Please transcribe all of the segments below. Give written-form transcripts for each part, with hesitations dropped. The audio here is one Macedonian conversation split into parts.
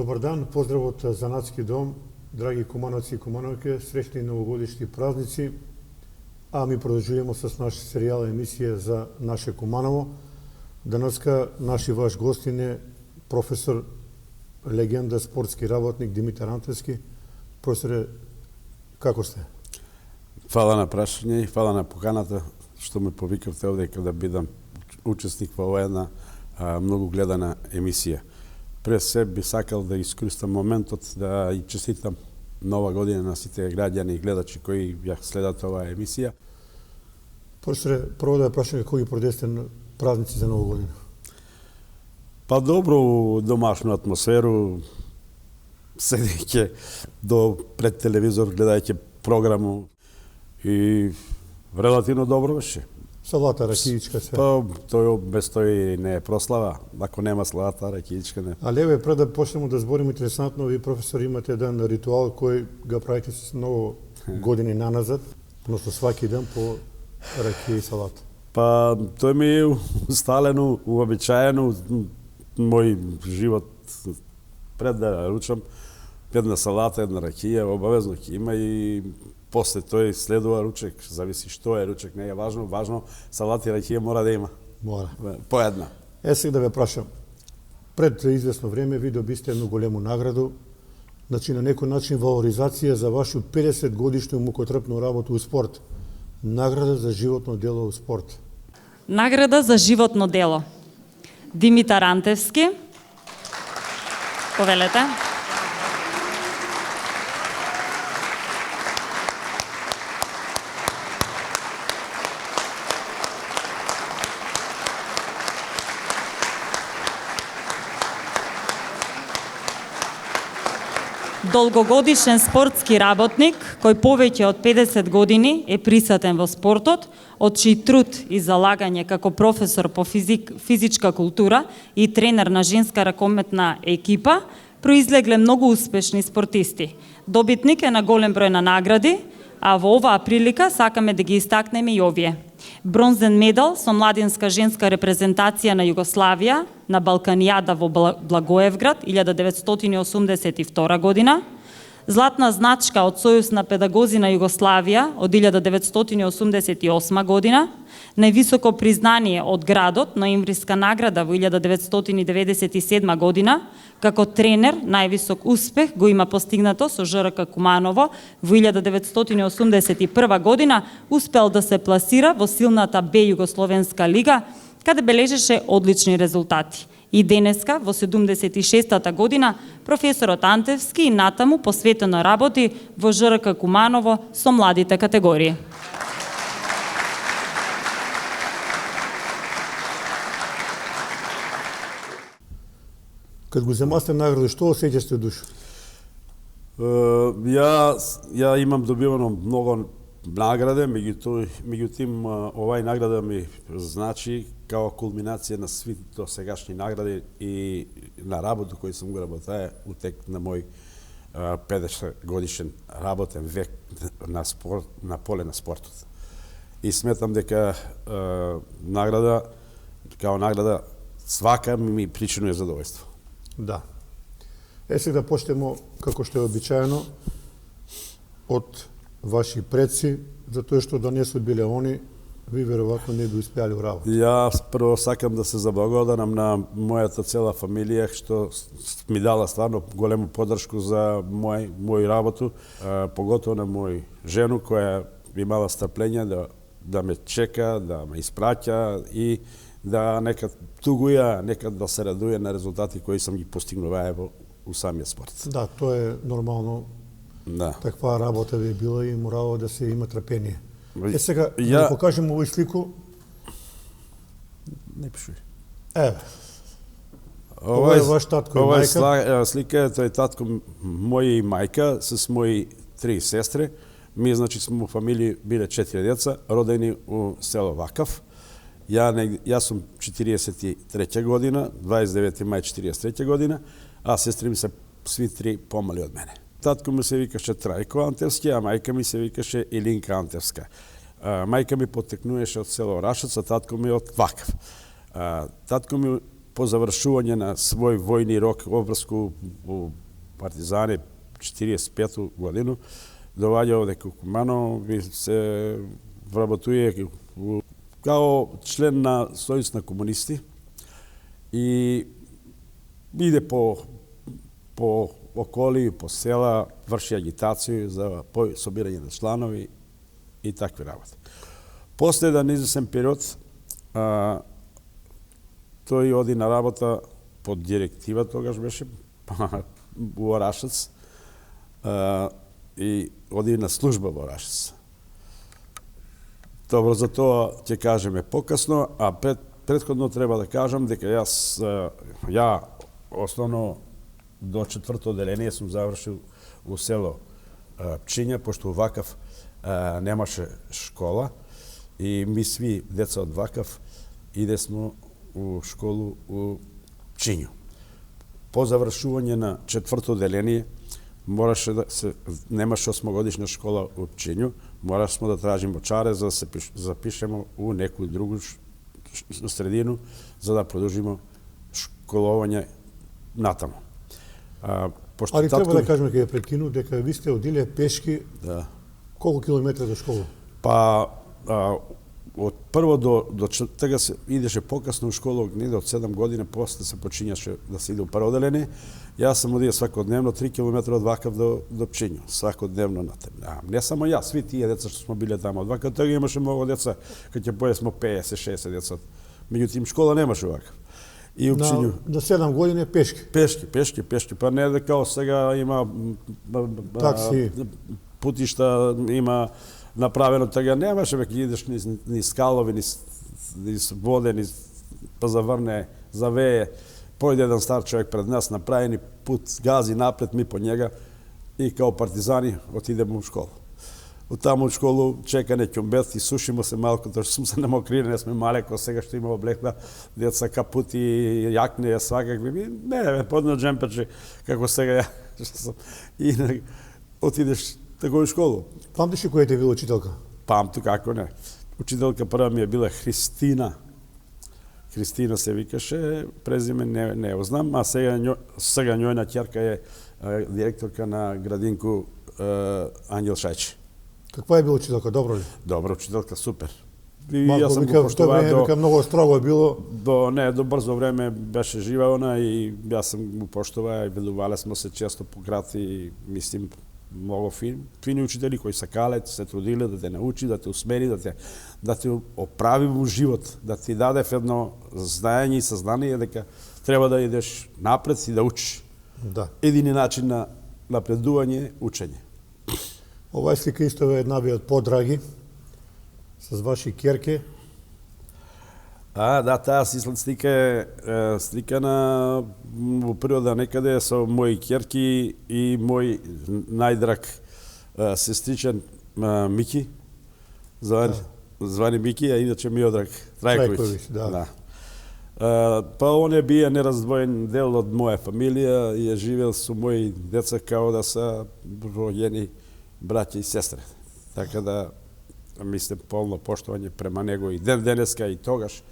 Добар дан, поздрав од Занатски дом, драги кумановци и кумановки, среќни новогодишни празници. А ми продолжуваме со наш серијал емисија за наше Куманово. Денеска наши ваш гостин е професор, легенда, спортски работник Димитар Антевски. Професоре, како сте? Фала на прашање и фала на поканата што ме повикавте овде да бидам учесник во оваа една многу гледана емисија. Пред се би сакал да искористам моментот да и честитам нова година на сите граѓани и гледачи кои ја следат оваа емисија. Професоре, прво да ја прашам како ги проведесте празници за нова година? Па добро, домашна атмосферу, седејќи пред телевизор, гледајќи програму и релативно добро беше. Салата, ракијичка се. Па, тој без тој не е прослава. Ако нема салата, ракијичка не. Але еве пред да почнеме да збориме интересантно, ви професор имате еден ритуал кој го правите со многу години наназад, односно сваки ден по ракија и салата. Па, тој ми е усталено, уобичаено мој живот пред да ручам една салата, една ракија, обавезно ќе има и после тој следува ручек, зависи што е ручек, не е важно, салата и ракија мора да има. Мора. По една. Сега да ве прашам. Пред известно време ви добисте едно голему награду, значи на некој начин валоризација за вашу 50 годишну мукотрпну работа у спорт. Награда за животно дело у спорт. Награда за животно дело. Димитар Антевски. Повелете. Долгогодишен спортски работник, кој повеќе од 50 години е присутен во спортот, од чиј труд и залагање како професор по физичка култура и тренер на женска ракометна екипа, произлегле многу успешни спортисти. Добитник е на голем број на награди, а во оваа прилика сакаме да ги истакнеме и овие. Бронзен медал со младинска женска репрезентација на Југославија на Балканијада во Благоевград 1982 година, златна значка од Сојуз на педагози на Југославија од 1988 година, највисоко признание од градот, ноемвриска награда во 1997 година, како тренер највисок успех го има постигнато со ЖРК Куманово во 1981 година, успел да се пласира во силната Б Југословенска лига, каде бележеше одлични резултати. И денеска, во 76-та година, професорот Антевски и натаму посветено работи во ЖРК Куманово со младите категории. Кад го земасте награду, што осеќавате душа? Ја имам добивано многу награде, меѓутоа овај награда ми значи као кулминација на сите досегашни награди и на работа кој сум го работеа утек на мој 50 годишен работен век на поле на спортот. И сметам дека награда, као награда, свака ми причинува задоволство. Да. Сега да почнеме, како што е обичаено, од ваши предци, затоа што да не се биле они, ви веројатно не би успеали у работа. Јас прво сакам да се заблагодарам на мојата цела фамилија, што ми дала стварно голему поддршку за мој работу, поготово на мој жену, која имала страплење да ме чека, да ме испраќа и да некад тугуја, некад да се радуја на резултати кои сам ги постигнуваа у самиот спорт. Да, тоа е нормално. Да. Таква работа ви била и морало да се има трпение. Сега, да покажем овој слику. Не пишуј. Ова е ваш татко и мајка. Ова слика е тој татко мој и мајка с мои 3 сестри. Ми, значи, сме во фамилија биле 4 деца, родени у село Вакав. Јас сум 43 година, 29 мај 43 година, а сестри ми се сви 3 помали од мене. Татко ми се викаше Трајко Антевски, а мајка ми се викаше Илинка Антевска. Мајка ми потекнуваше од село Рашец, а татко ми од Вакав. Татко ми по завршување на свој војни рок обрску у партизани 45 годину, доаѓа овде кај Куманово и се вработuje као член на Сојуз на комунисти и иде по околи, по села, врши агитација за собирање на чланови и такви работи. После еден извесен период, тој оди на работа под директива, тогаш беше во Орашец, и оди на служба во Орашец. Добро, за тоа ќе кажеме покасно, а предходно треба да кажам дека ја основно до 4-то оделение сум завршил у село Пчиња, пошто вакав немаше школа и ми сви деца од вакав иде смо у школу у Пчињу. По завршување на 4-то оделение мораше да се немаше 8-годишна школа у Пчињу, морашме да тражиме чаре за да се запишеме у некој другу средину за да продолжиме школување натаму. Али треба да кажеме кога прекину дека ви сте одиле пешки колку километри до школа? Па од прво до тега се идеше покасно у школа, негде од 7 години, после се почињаше да се иде у прво оделение. Јас сам одија свакодневно 3 км од Вакав до Пчињу, свакодневно на тема. Не само јас, сви тие деца што смо биле таму од Вакав, тега имаше многу деца, кога ќе поесмо 50-60 деца. Меѓутоа школа немаше Вакав. И у Пчињу. На 7 години пешки. Пешки. Па не дека као сега има такси, путишта, има направено, тега немаше, веќе идеш ни скалови, ни воде, ни па заврне, завее. Појде еден стар човек пред нас, направи ни пут, гази напред, ми по njega и као партизани отидеме у школу. Од таму у школу чекане ќумбет и сушимо се малку, тоа што сум се намокрили, не сме малеко, сега што има облекна деца капути, јакне, свакакви. Не, подно джемперче, како сега ја. И отидеш тако у школу. Памтиш ли која ти е била учителка? Памту, како не. Учителка прва ми е била Христина. Христина се викаше, презиме не го знам, а сега њојна ќерка е директорка на градинку Ангел Шајчи. Каква е била учителка, добро ли? Добра учителка, супер. И јас сам го поштоваа до многу строго е било. До брзо време беше жива она и јас сам го поштоваа и видувале смо се често пократи и мислим многу фини учители кои се калет, се трудиле да те научи, да те усмери, да те оправи во живот, да ти даде едно знаење и сознание дека треба да идеш напред и да учиш. Да. Едини начин на напредување учење. Оваа слика исто е една од подраги с ваши ќерки. Да, таа слика е сликана во природа некаде со мои ќерки и мој најдраг сестричен Мики, звани Мики, а иначе Миодраг Трајковиќ. Да. Па он е бија нераздвоен дел од моја фамилија и е живел со мои деца као да се роѓени браќа и сестри. Така да мислам полно поштовање према него и ден денеска и тогаш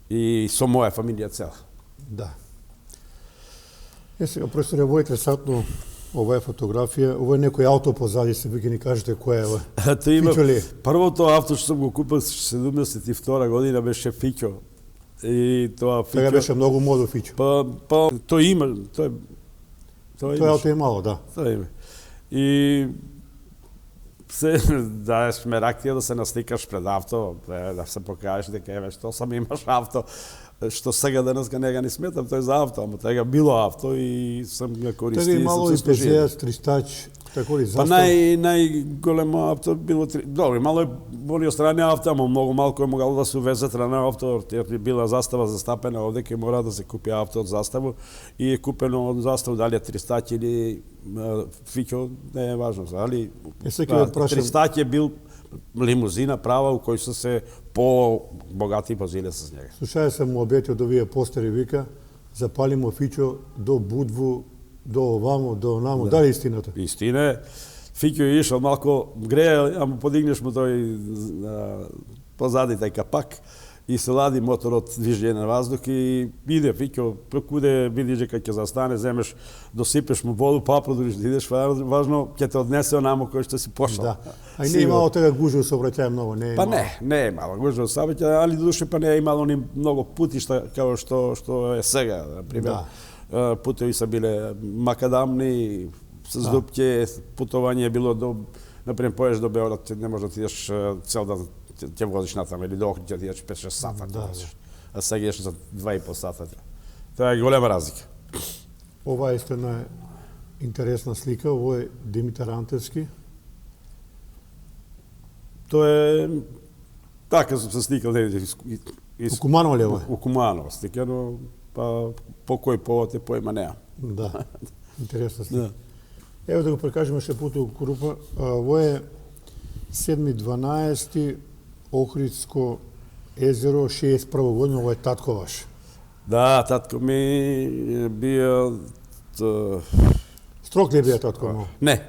и со моја фамилија цела. Да. Сега, професоре, ова е интересантно, ова е фотографија, ова е некој авто позади, се ви ги ни кажете кој е ова. Фиќо ли? Првото авто што сум го купил 72 година беше Фиќо. И тоа Фиќо... Тега беше многу модо Фиќо. Па, тој има, тој авто е мало, да. Тоа има. И се даеш мерактија да се насликаш пред авто, да се покажеш дека еве што сам имаш авто, што сега денеска нега не сметам тој за авто, ама тега било авто и сам го користил. Тега и мало и пезејас, тристач, тако ли застав? Па најголемо авто било добро, мало е боли страни авто, ама многу малку е могало да се увезе страна авто, jer била застава застапена овде, ке мора да се купи авто од заставу и е купено од заставу, дали е тристач или Фиќо, не е важно, али тристач е бил лимузина права у кој се по-богати возиле с njega. Слушаја се му обети од овие постери, вика, запалимо Фиќо до Будву, до овамо, до онамо. Да. Дали истината? Истина е. Фиќо е ишол малко греje, ама подигнеш му тој позади тај капак и се лади моторот движење на ваздух и иде, викао, куде видиш дека ќе застане, земеш, досипеш му воду, па продолжиш да идеш, важно, ќе те однесе онамо кој што си пошел. Да. А и не е имало тега гужва сообраќај многу, не е Па имало. не е имало гужва сообраќај, али душе па не е имало ни многу путишта како што е сега, например. Да. Путеви се биле макадамни, с дупке, путување е било до, например, поеш до Београд, не можеш да ти идеш цел ден, ќе возиш натаму, или до Охрид ќе ти идеш 5-6 сата. Да. А сега идеш за 2,5 сата. Тоа е голема разлика. Ова е исто една интересна слика, ово е Димитар Антевски. Тоа е така сум се сликал У Куманово ли е ова? У Куманово сликано, па по кој повод е поема неа. Да. Интересна слика. Да. Ево да го прекажеме ше путу Крупа. Ово е 7.12. Охридско езеро, 61 година, ово е татко ваш. Да, татко ми биа... Строг ли бија татко му? Не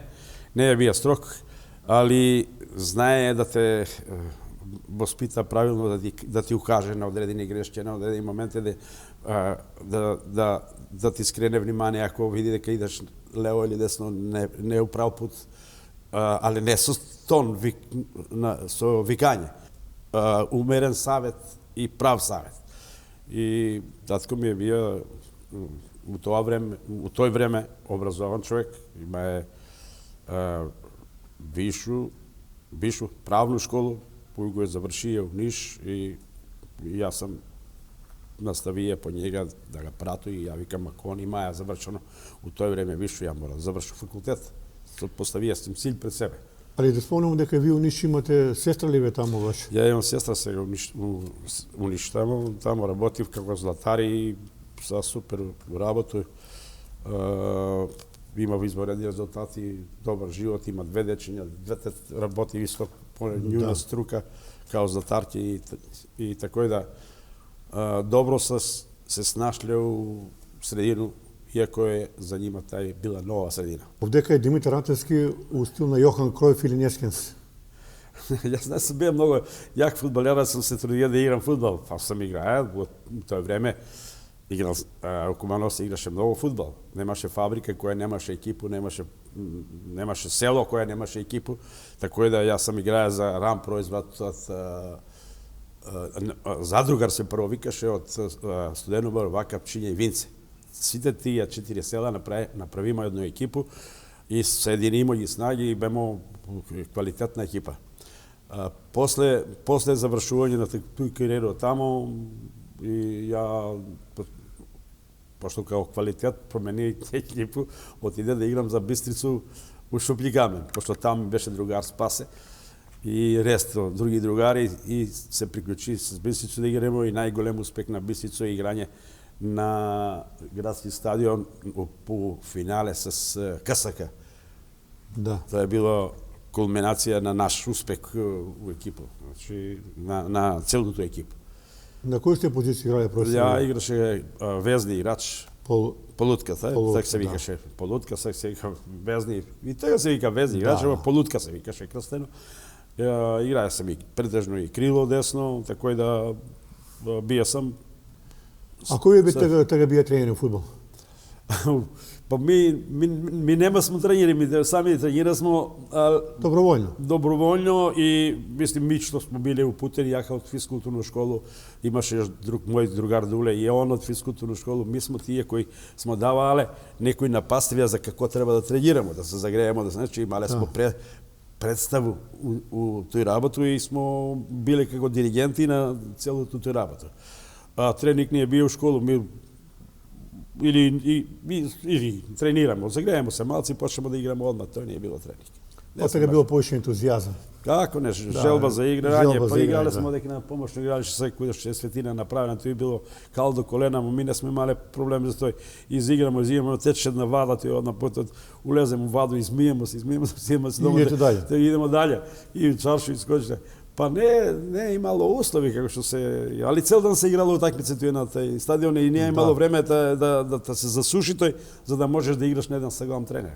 е бија строг, али знае да те воспита правилно, да ти укаже на одредени грешки, на одредени моменти, да ти скрене внимание ако види дека идеш лево или десно, не е управ пут, али не со тон, со викање. Умерен савет и прав савет. И татко ми е бија у тој време образован човек, има вишу правну школу, кој го е завршија у Ниш и јас сам наставија по njega да ga прато и ја викам, ако он има завршено у тој време вишу, ја мора да заврши факултет. Поставија сим цилј пред себе. Али да спомнам дека ви у Ниш имате сестра ли бе таму ваш? Ја имам сестра сега у Ниш таму работив како златар и за супер работу. Има изворедни резултати, добар живот, има две дечиња, двете работи исто по њуна струка, као златарки и тако да добро се снашле у средину, иако е за нима тај била нова средина. Овдека е Димитар Антевски у стил на Јохан Кројф или Нескенс. Јас не сум бил многу јак фудбалер, сум се трудио да играм фудбал, па сум играел во тој време. Играл, у Куманово се играше многу фудбал. Немаше фабрика која немаше екипу, немаше село која немаше екипу, тако да јас сам играел за рам производ задругар се прво викаше од Студенобар, Вака, Пчиња и Винце. Сите тие 4 села направимо едну екипу и соединимо ги снаги и бемо квалитетна екипа. После завршување на тој кариера таму и ја пошто као квалитет промени екипу, отиде да играм за Бистрицу у Шупљигамен, пошто там беше другар Спасе и ресто други другари и се приклучи с Бистрицу да играмо и најголем успех на Бистрицу е играње на градски стадион по финале с КСК. Да. Тоа е било кулминација на наш успех у екипу, значи на целото екипу. На кој сте позиција играле професионално? Ја играше везни играч, полутка, така се викаше. Полутка, сега се вика везни. И тега се вика везни играч, ама полутка се викаше крстено. Играе сам и претежно и крило десно, тако да бија сам. А кој би тега бија тренер во фудбал? Па ми нема сме тренери, ми сами тренира смо доброволно и мислим ми што сме биле упутени, јака од физкултурна школа, имаше мој другар Дуле и он од физкултурна школа, ми сме тие кои смо давале некои напастивија за како треба да тренираме, да се загрееме, да значи имале смо представу у тој работу и смо биле како диригенти на целото тој работа. Тренинг не е бил у школу, ми или тренираме, загреемо се малци и почнемо да играме одма, тоа не е било тренинг. Од сега било повеќе ентузијазам. Како не, желба за играње, па играле сме дека на помошно игралище секој што е светина направена, тоа било кал до колена, ми не сме имале проблеми за тој. Изиграме, тече една вада, тој одна пат улеземе во ваду, измиеме се дома. Идемо дале. И чаршо искочи. Па не имало услови како што се, али цел ден се играло утакмици тој на тај стадион и не е имало време да се засуши тој за да можеш да играш на еден сеглам терен.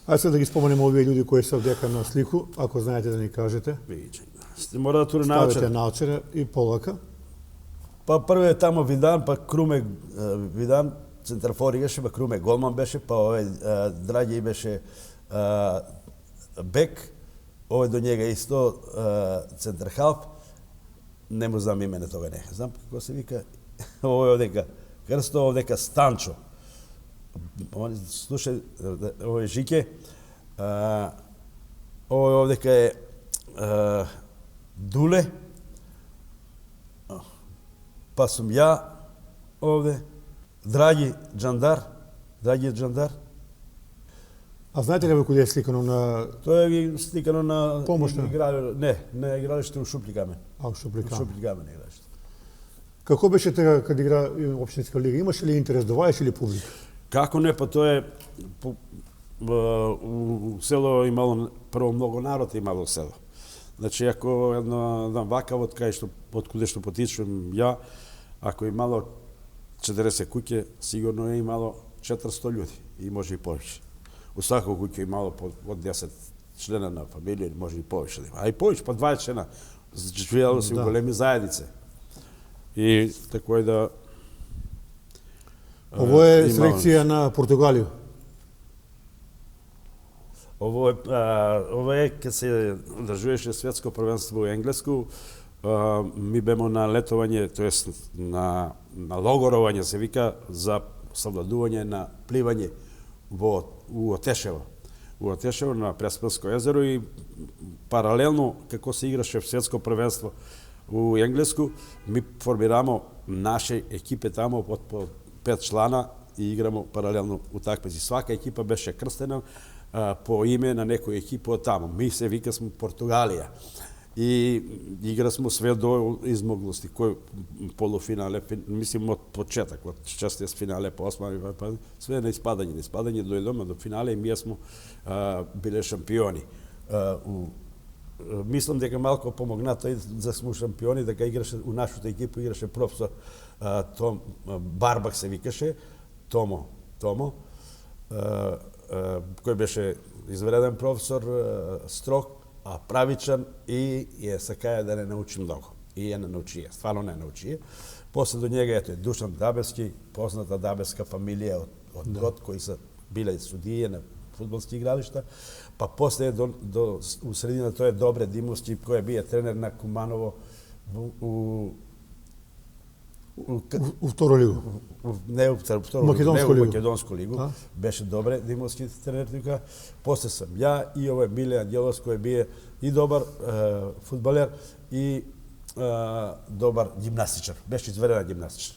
Ајде да ги споменеме овие луѓе кои се овдека на слику, ако знаете да ни кажете. Видите. Мора да туре ставите научар. научара и полака. Па прво е тамо Видан, па Круме Видан, центарфор играше, па Круме голман беше, па овој Драги беше бек, овој до njega исто центар халф, не му знам имене тога не. Знам како се вика, овој овдека, Крсто овдека Станчо. Слушај, овој Жике, овој овдека е Дуле, па сум ја овде, Драги Джандар. А знаете ли куде е сликано на Тоа е сликано на Помошно? не игралиште у Шупљикамен. Шуплика? Шупљикамен игралиште. Како беше така кога игра општинска лига? Имаше ли интерес, доваеше ли публика? Како не, па тоа е у село имало прво многу народ имало село. Значи ако една вака од кај што од куде што потичувам ја, ако имало 40 куќе, сигурно е имало 400 луѓе и може и повеќе. У секој куќе имало од 10 члена на фамилија, може и повеќе. А и повеќе, по 20 члена. Живеело се у големи заеднице. И тако е да Ово е селекција на Португалија. Ово е ке се одржуваше светско првенство во Енглеску. Ми бемо на летување, тоест на логорување се вика за совладување на пливање у Отешево. У Отешево на Преспанско езеро и паралелно како се играше светско првенство у Енглеску, ми формирамо наши екипи тамо од по 5 члана и играмо паралелно утакмици. Свака екипа беше крстена по име на некој екипа од тамо. Ми се вика сме Португалија. И игра смо све до измоглости. Кој полуфинале, мислим од почеток, од частиот финале по осмави, па све на испадање дојдоме до финале и ние смо биле шампиони. Мислам дека малку помогна тој за смо шампиони, дека играше у нашата екипа играше професор Том Барбак се викаше, Томо, кој беше извреден професор, строг, а правичен и е сакаја да не научи многу. И не научи, стварно не научи. После до njega ето Душан Дабевски, позната дабевска фамилија од Гот, кои се биле судије на фудбалски игралишта. Па после у средина тој е Добре Димовски, кој бие тренер на Куманово у второ лигу. Не у второ Македонско лигу. Беше Добре Димовски тренер тука. После сам ја и овој Миле Ангеловски кој бие и добар фудбалер и добар гимнастичар. Беше изведен гимнастичар.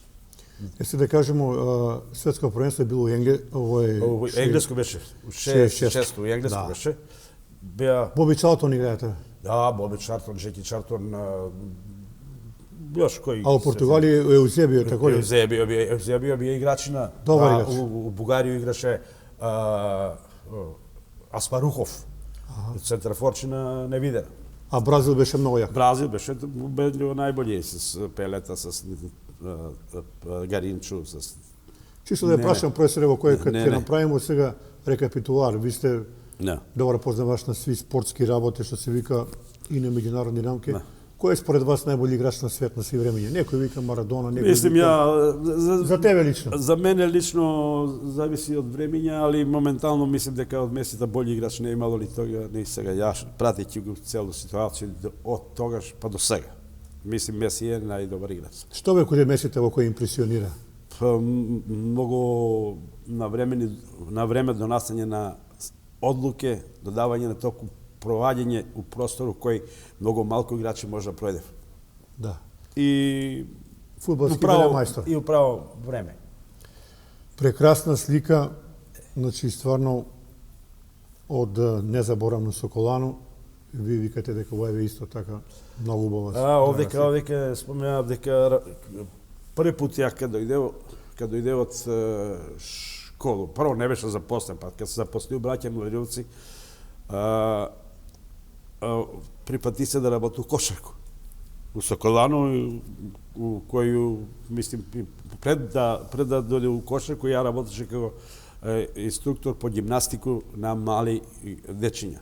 Се да кажемо, светско првенство било овој Енглеско беше. 6 у Енглеско беше. Беа Боби Чартон играете. Да, Боби Чартон, Жеки Чартон, Још кој... А у Португалија е Еусебио, тако ли? Еусебио бие играчина. Добар играч. У Бугарију играше Аспарухов. Центарфорчина невидена. А Бразил беше многу јак. Бразил беше убедливо најбољи с Пелета, с Гаринчу, с... Чисто да ја прашам професоре во кој ќе направиме сега рекапитулар. Ви сте добар познавач на сви спортски работи, што се вика и на меѓународни рамки. Кој е според вас најбољи играч на свет на сви времења? Некој вика Марадона, некој Мислим вика... За тебе лично? За мене лично зависи од времења, али моментално мислим дека од месеците бољи играч не имало ли тога, не и сега. Јас пратејќи го целу ситуација од тогаш па до сега. Мислим Меси е најдобар играч. Што бе куде Месите во кој импресионира? Многу на време донасење на одлуке, додавање на току проваѓање у простору кој многу малку играчи може да пројде. Да. И фудбалски мајстор. И управо време. Прекрасна слика, значи стварно од незаборавно Соколано. Ви викате дека ова е исто така многу убава. Овдека споменав дека први пат ја кога дојде од школу, прво не беше запослен, па кога се запослил браќа Младиловци, припати се да работи у кошарку. У Соколано, у кој, мислим, пред да дојде у кошарку, ја работеше како инструктор по гимнастику на мали дечиња.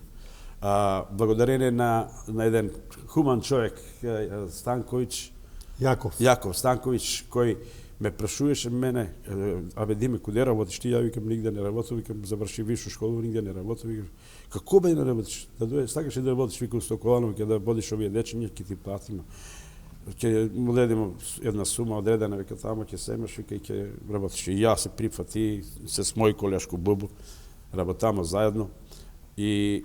благодарение на еден хуман човек, Станковиć, Јаков Станковиć, кој ме прашуваше мене, абе Диме, куде работиш ти? Ја викам, нигде не работам, викам, заврши висшу школу, нигде не работам, викам, како бе не работиш? Да дојдеш, сакаш ли да работиш, викам, со Коланови, ќе да водиш овие дечиња, ќе ти платиме. Ќе му дадеме една сума одредена, вика, тамо ќе семеш, вика, и ќе работиш. И ја се прифати се с мој колешко Бубу, работамо заедно. И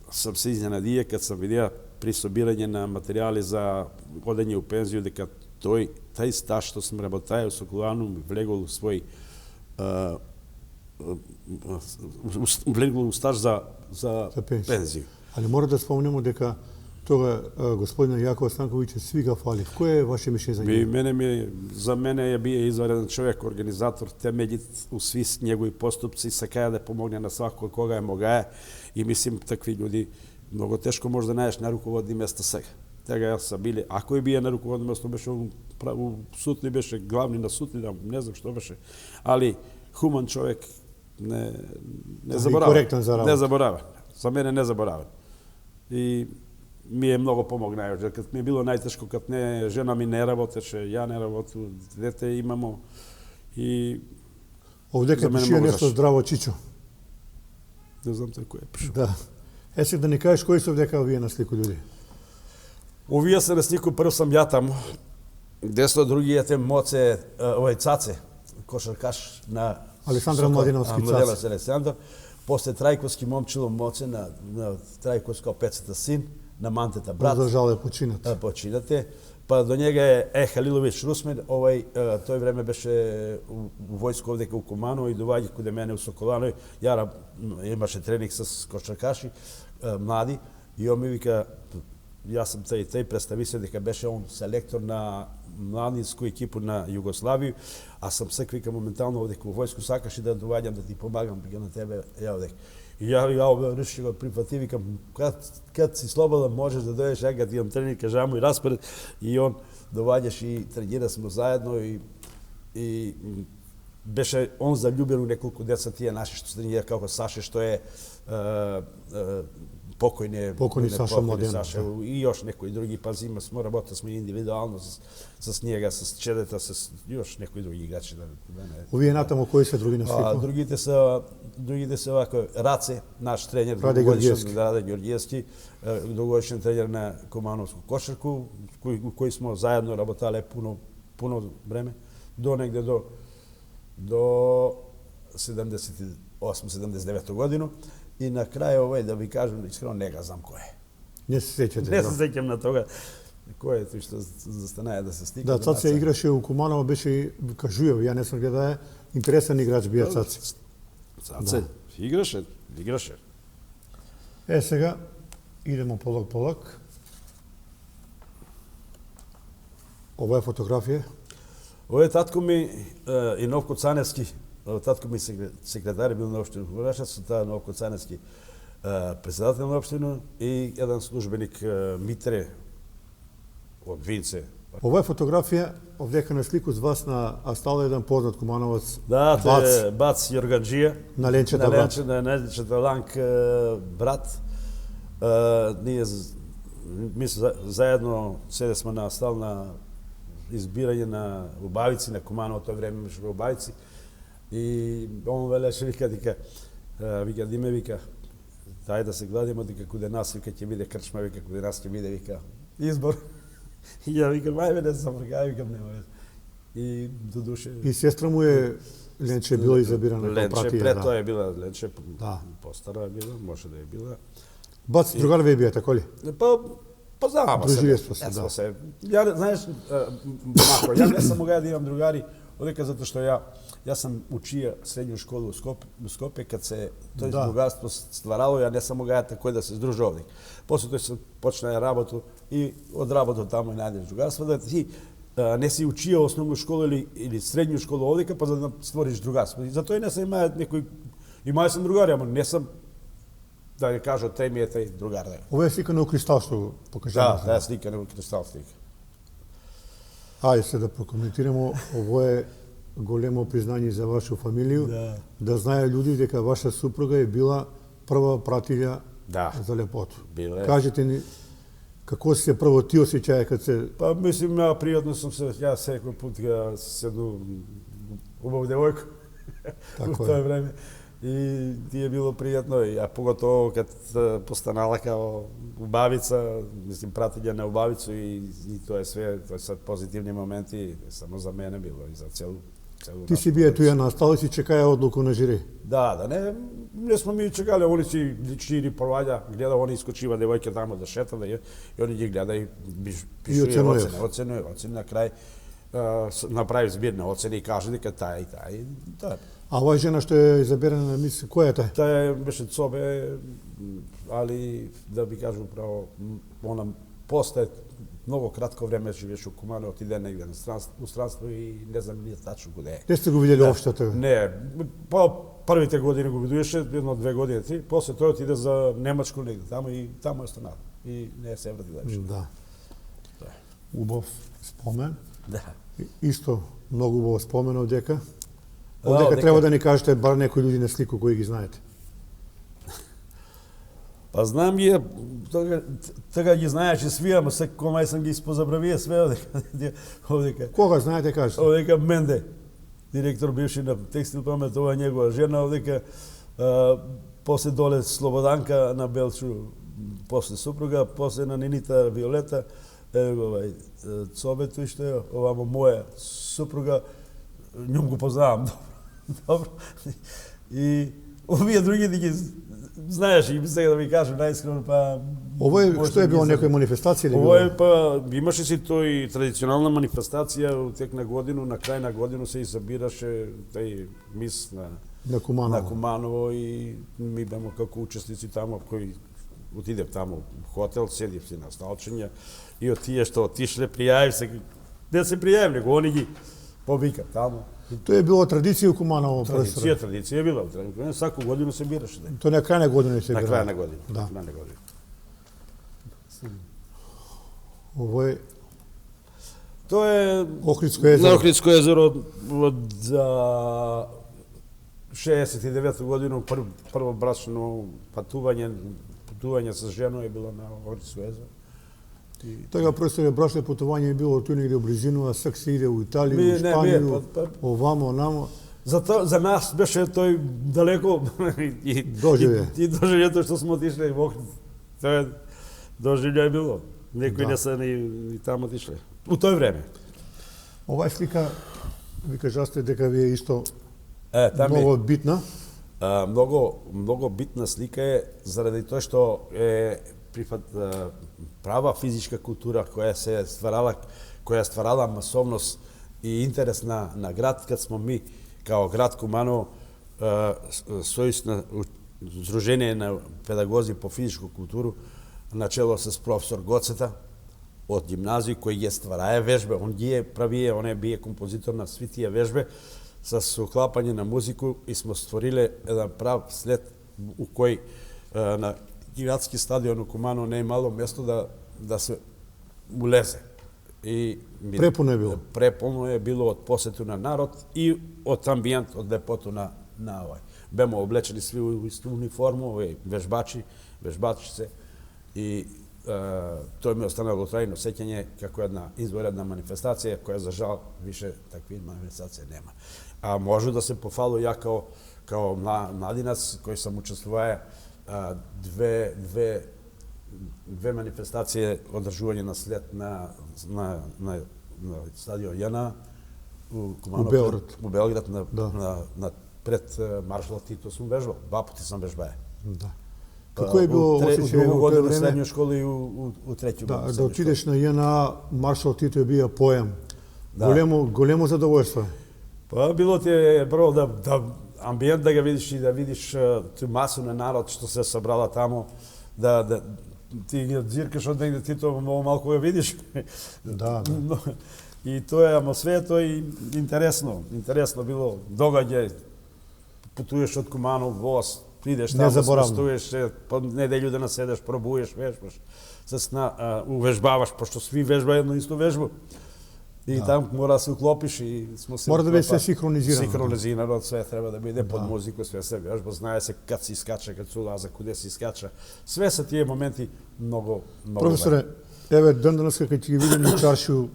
сам се изненадија кад сам видеа при собирање на материјали за одење у пензију, дека тај стаж што сам работајал со Колану ми влегол свој влегол стаж за пензију. Али мора да спомнеме дека тога господина Јакова Станковиќ свига фали. Кој е ваше мишљење за него? За мене ја бие извареден човек, организатор, темелит у сви негови поступци, сакаја да помогне на свако кога е могае и мислим такви луѓи многу тешко може да најдеш на руководни места сега. Тега са били, ако и бие на руководно место, беше у Сутли, беше главни на Сутли, не знам што беше, али хуман човек не заборавен. Коректен за работа. Не заборавен. За мене не заборавен. И ми е многу помогнаја. Кад ми е било најтешко, кад жена ми не работеше, ја не работу, дете имамо и овдека пишува нешто здраво Чичо. Не знам тој кој е пишува. Да. Сега да ни кажеш кои се овдека овие на слику луѓе? Овие се на слику, прв сам ја таму. Десно другиот е Моце, овој Цаце, кошаркаш на Александр Младеновски Цаце. Александар. После Трајковски момчило Моце на Трајковска опецата син, на Мантета брат. За е починат. Починате. Па до njega е Халиловиќ Русмен, тој време беше у војско овдека у Куманово и доваѓа каде мене у Соколанови. Ја имаше тренинг с кошаркаши млади и он ми вика, јас сам тај представи се дека беше он селектор на младинску екипу на Југославија, а сам сек вика моментално овдека у војско сакаш и да доваѓам да ти помагам вика на тебе ја овдека. И ја реши го прифати, викам, кад си слободен можеш да дојдеш, ја кад имам тренинг, кажам му и распоред, и он доваѓаш и тренира смо заедно и беше он заљубен у неколку деца тие наши што се тренира како Саше, што е покојни Саша Младенов. И још некои други, пазиме смо, работа сме индивидуално с njega, с чедета, с још некои други играчи. Овие натаму кои се други на слику? Другите се овако, Раце, наш тренер, Раде Ѓорѓиевски, долгогодишен тренер на Кумановску кошарку, кои смо заедно работале пуно време, до негде до 78-79 годину. И на крај да ви кажам, искрено не ga знам кој е. Не се сеќате? Не се сеќам на тога. Кој е тој што застанаја да се стика? Да, Цаце играше у Куманово, беше кажујев, ја не сам гледае, интересен играч бија Цаце. Цаце играше. Сега идемо полак. Ова е фотографија. Ова е татко ми и Новко Цаневски. Татко ми секретар бил на општина Кугурашац, таа Новко Цаневски председател на општина и еден службеник Митре од Винце. Ова е фотографија овдека на слику с вас на Астала, еден познат кумановец. Да, тој е Бац Јорганџија. На Ленчета брат. На Ленчета Ланк брат. Ние заедно седесме на Астал на избирање на убавици на Куманово, тој време имаше убавици. И он велеше, вика, Диме, вика, дај да се гладиме, дека куде нас, вика, ќе биде крчма, вика, куде нас ќе биде, вика, избор. И ја викам, ајде не се вргај, викам, нема вeze. И до душе... И сестра му е Ленче била изабирана како пратија. Ленче, пред тоа е била Ленче, да. Постара е била, може да е била. Бац, другар ве бија, тако ли? Познаваме се. Да. Ја, знаеш, мако, ја не сам могаја да имам другари, одека затоа што јас сам учија средњу школу у Скопје, кад се тој другарство стварало, ја не сам могаја такој да се здружа овде. После тој се почна работу и од работа таму и најдеш другарство, да ти не си учија основну школа или средњу школу овдека, па за да створиш другарство. И затоа и не сам имаја некој, имаја сам другари, ама не сам да ја кажа тој ми е тој другар. Ова е слика на Кристал што покажаме. Да, е слика на Кристал слика. Ајде се да прокоментираме, ово е големо признање за вашу фамилија, да знае луѓе дека ваша супруга е била прва пратилја Да. za ljepotu. Bile. Kažete ni, kako si se prvo ti osjećaje kad se... Pa mislim, ja prijatno sam se, ja svaki put ga s jednu ubavu devojku u Tako to je. vreme. I ti je bilo prijatno, a pogotovo kad postanala kao ubavica, mislim, pratilja na ubavicu i to je sve, to je sad pozitivni momenti, samo za mene bilo i za celu Ti si bio tu jedan, stali si čekaja odluku na žiri. Da, ne smo mi čekali, oni si žiri provalja, gleda, oni iskočiva devojke tamo da šeta, da je, i oni njih gledaju, pišu ocene, na kraj napravi zbirne ocene i kaže da taj i taj, da. A ova žena što je izaberena na misli, koja je taj? Ta je беше Cobe, ali da bi kažu upravo, ona postaje mnogo kratko vreme živiš u Kumanu, otide negdje u stranstvo i ne znam nije tačno gde je. Gde ste go vidjeli uopšte toga? Ne, pa prvi te godine go viduješ, 1-2 godine, 3, posle to otide za Nemačku negdje tamo i tamo je stanao. I ne se vrati da više. Da. Ubov spomen. Da. Isto mnogo ubov spomen ovdjeka. Da, Ovdjeka treba da ni kažete bar nekoj ljudi na sliku koji ih znajete. Pa znam je, toga ги знаеше svi, ама сега комай sam ги позабравия sve ovdje. Koga znajete, kažete? Ovdje Mende, direktor bivši na Tekstil Promet, ova njegova žena ovdje, posle dole Slobodanka na Belču, posle supruga, posle na Ninita Violeta, Cobetu što je, ovamo moja supruga, njom go poznavam dobro. I ovije drugi ги знаеш и сега да ви кажем најискрено, па... Ovo je, što je bilo nekoj manifestaciji? Ovo je, pa, imаше си тој традиционална манифестација тек на годину, на крај на годину се изабираше тај мис на Куманово и ми бемо како учесници тамо, кои отидев тамо у хотел, седив си на столчења и од тие што отишле, пријавив се, не се пријавив, него они ги повикат тамо. To je bilo tradicija u Kumanovom, profesore? Tradicija je bila. Svaku godinu se biraš. To je na kraj na godinu se bira? Na kraj na godinu. Da. Ovo je... To je... Ohridsko jezero. Na Ohridsko jezero od 69. godinu prvo bračno putovanje sa ženom je bilo na Ohridsko jezero. Toga, profesore, brašno putovanje je bilo tu negdje u blizinu, a sad se ide u Italiju, u Španiju, ovamo, onamo. За нас беше тој далеко и доживјето што смо отишле во Охрид. Тоа доживљај било. Некои не се ни таму отишле. У тој време. Ова слика, ви кажасте дека ви е исто много битна. Много битна слика е заради тоа што е права физичка култура која се стварала масовност и интерес на град, кад смо ми као град Куманово сојузно Сдружение на педагози по физичку културу начело с професор Гоцета од гимназија кој ја стварае вежбе, он ги е правие, он е бие композитор на сви тие вежбе с уклапање на музику и смо створиле еден прав след у кој на градски стадион у Куманово не е мало место да се улезе. Препуно е било? Препуно е било од посету на народ и од амбиент, од лепото на овој. Бемо облечени сви у исту униформу, вежбачице и тој ми останало трајно сеќање како една изворедна манифестација која за жал више такви манифестации нема. А можу да се пофалу ја као младинац кој сам учествувае две манифестации одржување на след на стадион Јана у Белград пред маршал Тито сум вежбал. Два пати сам вежбае. Да. Како е било осеќање во тоа време? У средња школа и у треќу година. Да отидеш на Јана, маршал Тито е бија поем. Големо задоволство. Па било ти е прво да амбиент да го видиш и да видиш ту масу на народ што се собрала тамо, да ти ги зиркаш од негде Тито, малку го видиш. Да. И тоа е, ама све тоа и интересно било, догаѓај, путуваш од Куманово, воз, идеш таму, спустуваш, по неделју да наседеш, пробуеш, вежбаш, увежбаваш, пошто сви вежба едно исто вежбу. И там мора да се уклопиш и смо се... Мора да биде све синхронизирано. Синхронизирано, све треба да биде под музика, све се вежба, знае се кад се искача, кад се улаза, куде се искача. Све се тие моменти многу Професоре, еве ден денеска кога ќе ги видим на чаршију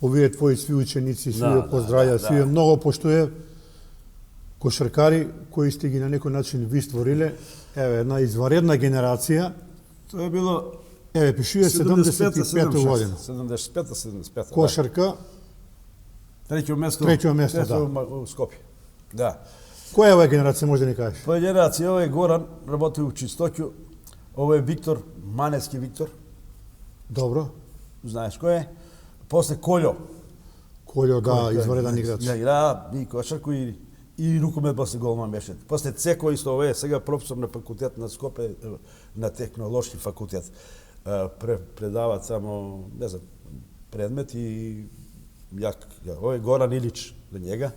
овие твои сви ученици, сви ја поздравја, сви ја многу поштуе кошаркари кои сте ги на некој начин ви створиле, еве една изваредна генерација. Тоа е било Еве пишува 75 година. 75-75. Кошарка, Треќо место. Треќо место, да. У Скопје. Да. која е оваа генерација може да ни кажеш? Па генерација, ова е Горан, работи у Чистоќу. Ова е Виктор, Маневски Виктор. Добро. Знаеш кој е? После Колјо. Колјо, да, извареден играч. Да, игра и кошарку и рукомет после голман беше. После Цеко исто ова е сега професор на факултет на Скопје, на технолошки факултет. Предават само, не знам, предмет и јак. Ова е Горан Илич до njega.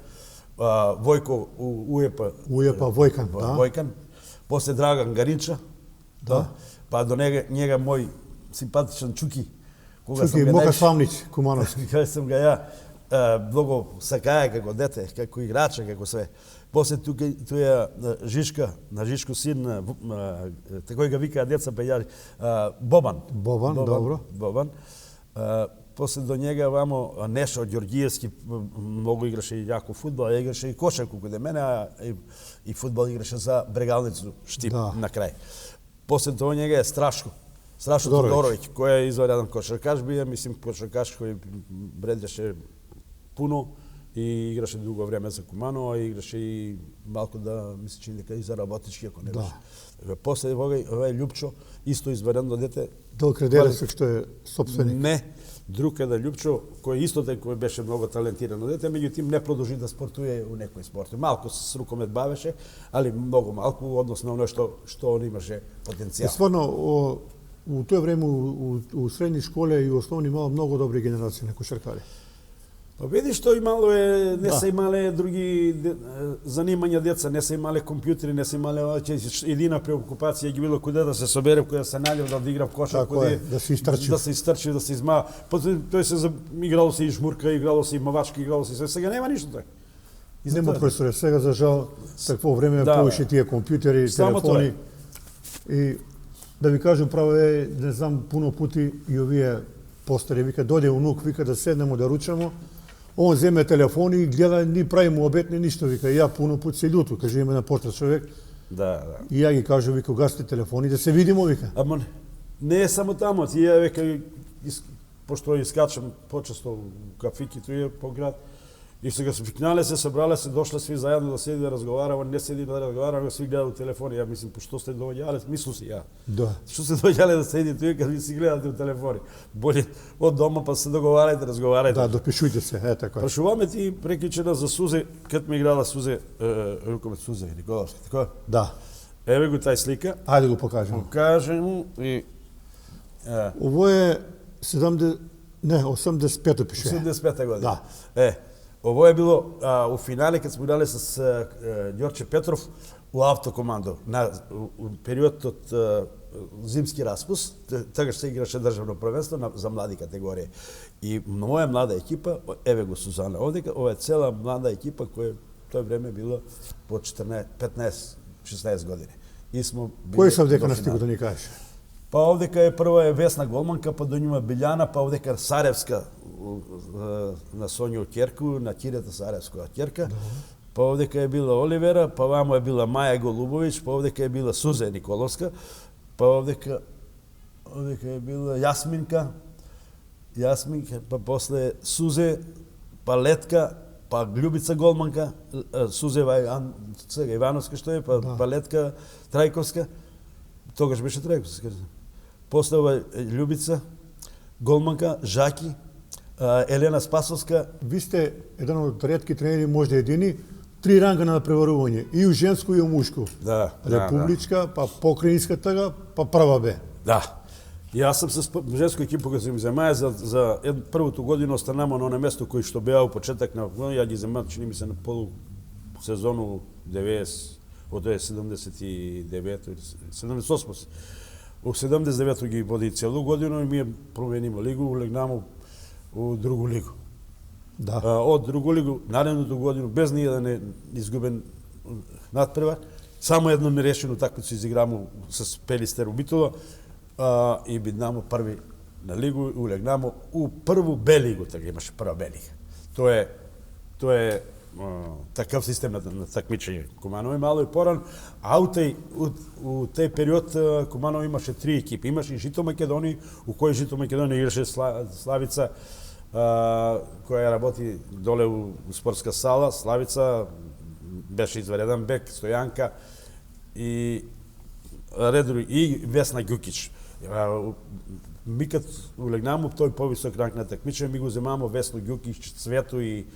Војко Ујепа. Ујепа Војкан, да. Војкан. После Драган Гаринча. Да. Па до njega мој симпатичен Чуки. Чуки Мока Славнич, Кумановски. Кај сум га ја многу сакаја како дете, како играча, како све. После тука тоја Жишка, на Жишко син, тако ga викаа деца пејари, Бобан. Бобан, добро. Бобан. После до njega вамо Нешо Ѓорѓиевски многу играше и јако фудбал, играше и кошарку каде мене, и фудбал играше за Брегалницу Штип на крај. После тоа njega е Страшко Тодороvić, кој е извареден кошаркаш бие, мислим кошаркаш кој бредеше пуно и играше дуго време за Куманово, и играше и малку да мисли че дека и за работички ако не беше. После овај Љупчо исто изваредно дете. Дол Кредересок што е сопственик. Не, друг е да Љупчо кој исто кој беше многу талентирано дете, меѓутоа не продолжи да спортуе у некој спорт. Малку с рукомет бавеше, али многу малку односно на што он имаше потенцијал. Стварно у тоа време у средни школе и основни имало многу добри генерации на кошаркари. Па видиш што имало е, не се имале други занимања деца, не се имале компјутери, не се имале едина преокупација ги било куде да се собере, куде да се најде да игра кошар, куде да се истрчи, да се измаа. Потоа тој се играло се и жмурка, играло се и мавачки, играло се и сега нема ништо така. Нема професоре, сега за жал такво време повише тие компјутери, телефони. И да ви кажам право е, не знам, пуно пути и овие постари вика дојде унук, вика да седнемо да ручамо. Он земе телефон и гледа, ни прави му обет, ни ништо, вика. Ја пуно пут се љуту, каже има на портрет човек. Да. И ја ги кажу, вика, гасите телефони, да се видимо, вика. Ама не е само тамо, тие века, пошто искачам почесто у кафики, тој е по град, и сега се викнале се, събрале се, дошле сви заедно да седи да разговараме, не седи да разговараме, сви гледаат у телефони. Ја мислам, пошто сте доаѓале, мислу си ја. Да. Што сте доаѓале да седи тој кога ви си гледате у телефони? Боле од дома па се договарајте, разговарајте. Да, допишујте се, така. Прашуваме ти прекичена за Сузе, кад ми играла Сузе, рукомет Сузе Николовски, така? Да. Еве го тај слика. Ајде го покажем. Покажем и ово е 85-то пише. 85-та година. Да. Ово е било у финале кад сме играле с Ѓорче Петров у автокомандо у периодот од зимски распуст, тогаш се играше државно првенство за млади категории. И моја млада екипа, еве го Сузана овдека, ова е цела млада екипа која тој време била по 14, 15, 16 години. И смо кој се овдека на стигу да ни кажеш? Па овдека е прва е Весна голманка, па до њума Билјана, па овдека Саревска на Сонју Ќерку, на Кирета Саревска ќерка. Па овдека е била Оливера, па вамо е била Маја Голубовиќ, па овдека е била Сузе Николовска, па овдека е била Јасминка, па после Сузе, па Летка, па Љубица голманка, Сузе Ивановска што е, па Летка Трајковска, тогаш беше Трајковска. После ова Љубица голманка, Жаки, Елена Спасовска. Ви сте еден од ретки тренери, можда едини, 3 ранга на преварување, и у женско и у мушко. Да. Републичка, па покраинска тага, па прва Б. Да. Јас сум се женско екипа која се ми земаја за првото година останамо на оно место кој што беа у почеток на ја ги земаат, чини ми се на полу сезону 90 од 79 или 78. У 79 ги води целу годину и ми ја променимо лигу, улегнамо у другу лигу. Да. Од другу лигу, наредната година, без ниједен изгубен надпревар, само едно нерешено такмицу изиграмо с Пелистер у Битола и биднамо први на лигу и улегнамо у прву Б лигу, така имаше прва Б лига. Тоа е такав систем на такмичење. Куманово е мало и поран, а у тој период Куманово имаше 3 екипи. Имаше и Жито Македонија, у кој Жито Македонија играше Славица, која работи доле у спортска сала. Славица беше извареден бек, Стојанка и редови и Весна Ѓукич. Ми кад улегнамо тој повисок ранг на такмичење, ми го земамо Весно Ѓукич, Цвето и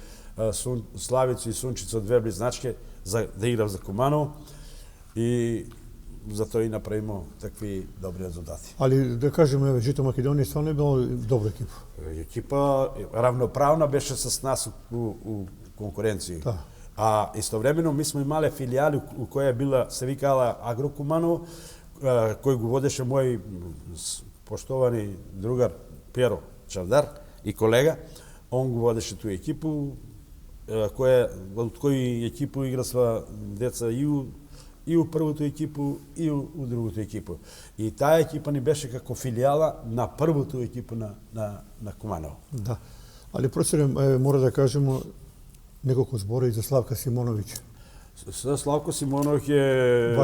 Славицу и Сунчица, две близначки, за да играв за Куманово и затоа и направимо такви добри резултати. Али да кажеме, Жито Македонија стварно е била добра екипа. Екипа равноправна беше с нас у конкуренција. Да. А истовремено ми сме имале филијали у која била, се викала Агро Куманово, кој го водеше мој поштовани другар Пјеро Чавдар и колега. Он го водеше тој екипу, од кој екипу играсва деца и у првото екипу и у другото екипу. И таа екипа ни беше како филијала на првото екипу на Куманово. Да. Али професоре, мора да кажемо неколку збори за Славка Симоновиќ. Славко Симоновиќ е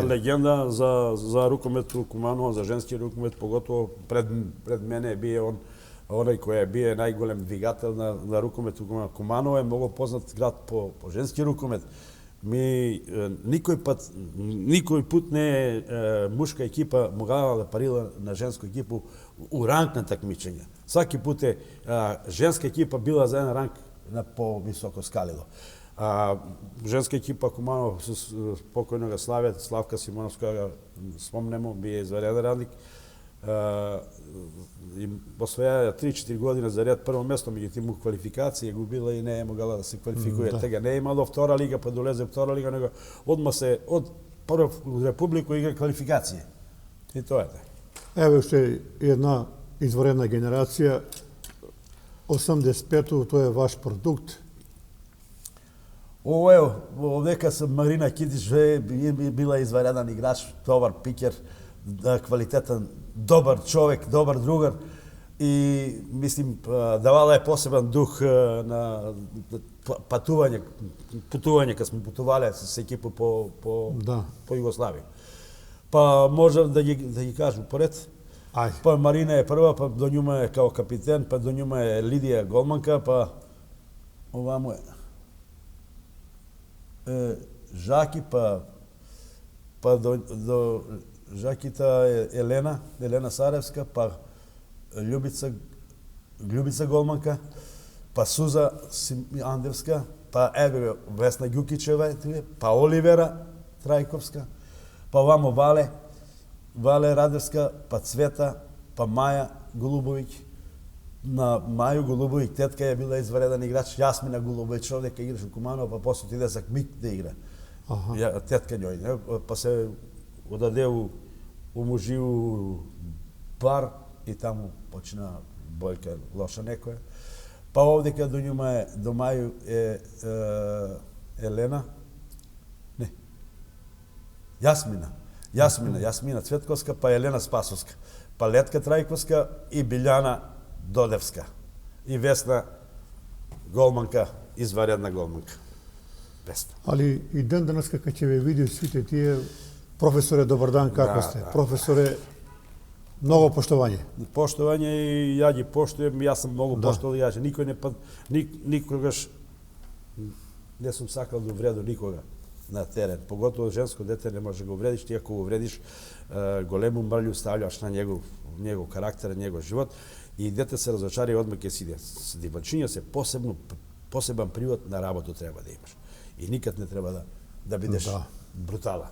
легенда за рукомет у Куманово, за женски рукомет, поготово пред мене бие он оној кој бие најголем двигател на рукомет у Куманово, е многу познат град по женски рукомет. Ми никој пут не е мушка екипа могала да парила на женска екипа у ранг на такмичење. Сваки пут е женска екипа била за еден ранг на по-високо скалило. Женска екипа Куманово с покојнога Славка Симоновска, спомнемо, бие извареден радник. И освоја 3-4 година за ред прво место, меѓутоа му квалификација го била и не е могала да се квалификуе. Тега не е имало втора лига, па долезе втора лига, него одма се од прв републику игра квалификација. И тоа е така. Еве уште една изваредна генерација. 85-то, тоа е ваш продукт. Овдека сам Марина Китич, била извареден играч, добар пикер, квалитетен, добар човек, добар другар и мислим давала е посебен дух на патување кога сме патувале с екипа по Југославија. Па можам да ги кажам поред. Па Марина е прва, па до њума е као капитен, па до њума е Лидија голманка, па овамо е Жаки, па до Жакита е Елена Саревска, па Љубица голманка, па Суза Андевска, па Весна Ѓукичева, па Оливера Трајковска, па овамо Вале Радевска, па Цвета, па Маја Голубовиќ. На Мају Голубовиќ тетка е била извареден играч, Јасмина Голубовиќ, овдека играше у Куманово, па после отиде за КМИК да игра. Тетка њој, па се одаде у мужи у бар и таму почина бојка лоша некоја. Па овдека до Мају е Елена, не, Јасмина Цветковска, па Елена Спасовска, па Летка Трајковска и Билјана Додевска и Весна голманка, изваредна голманка. Весна. Али и ден денес кога ќе ве види сите тие, професоре, добар дан, како сте? Професоре, многу поштовање. Поштовање и ја ги поштуjem, јас сум многу поштовал, јас никогаш не сум сакал да увредам никога на терен. Поготово женско дете не може да го увредиш, ти ако го увредиш, голему мрљу ставljаш на негов карактер, негов живот и дете се разочари и одма ќе сиде. С дивачиња се посебен привод на работу треба да имаш. И никад не треба да бидеш брутален.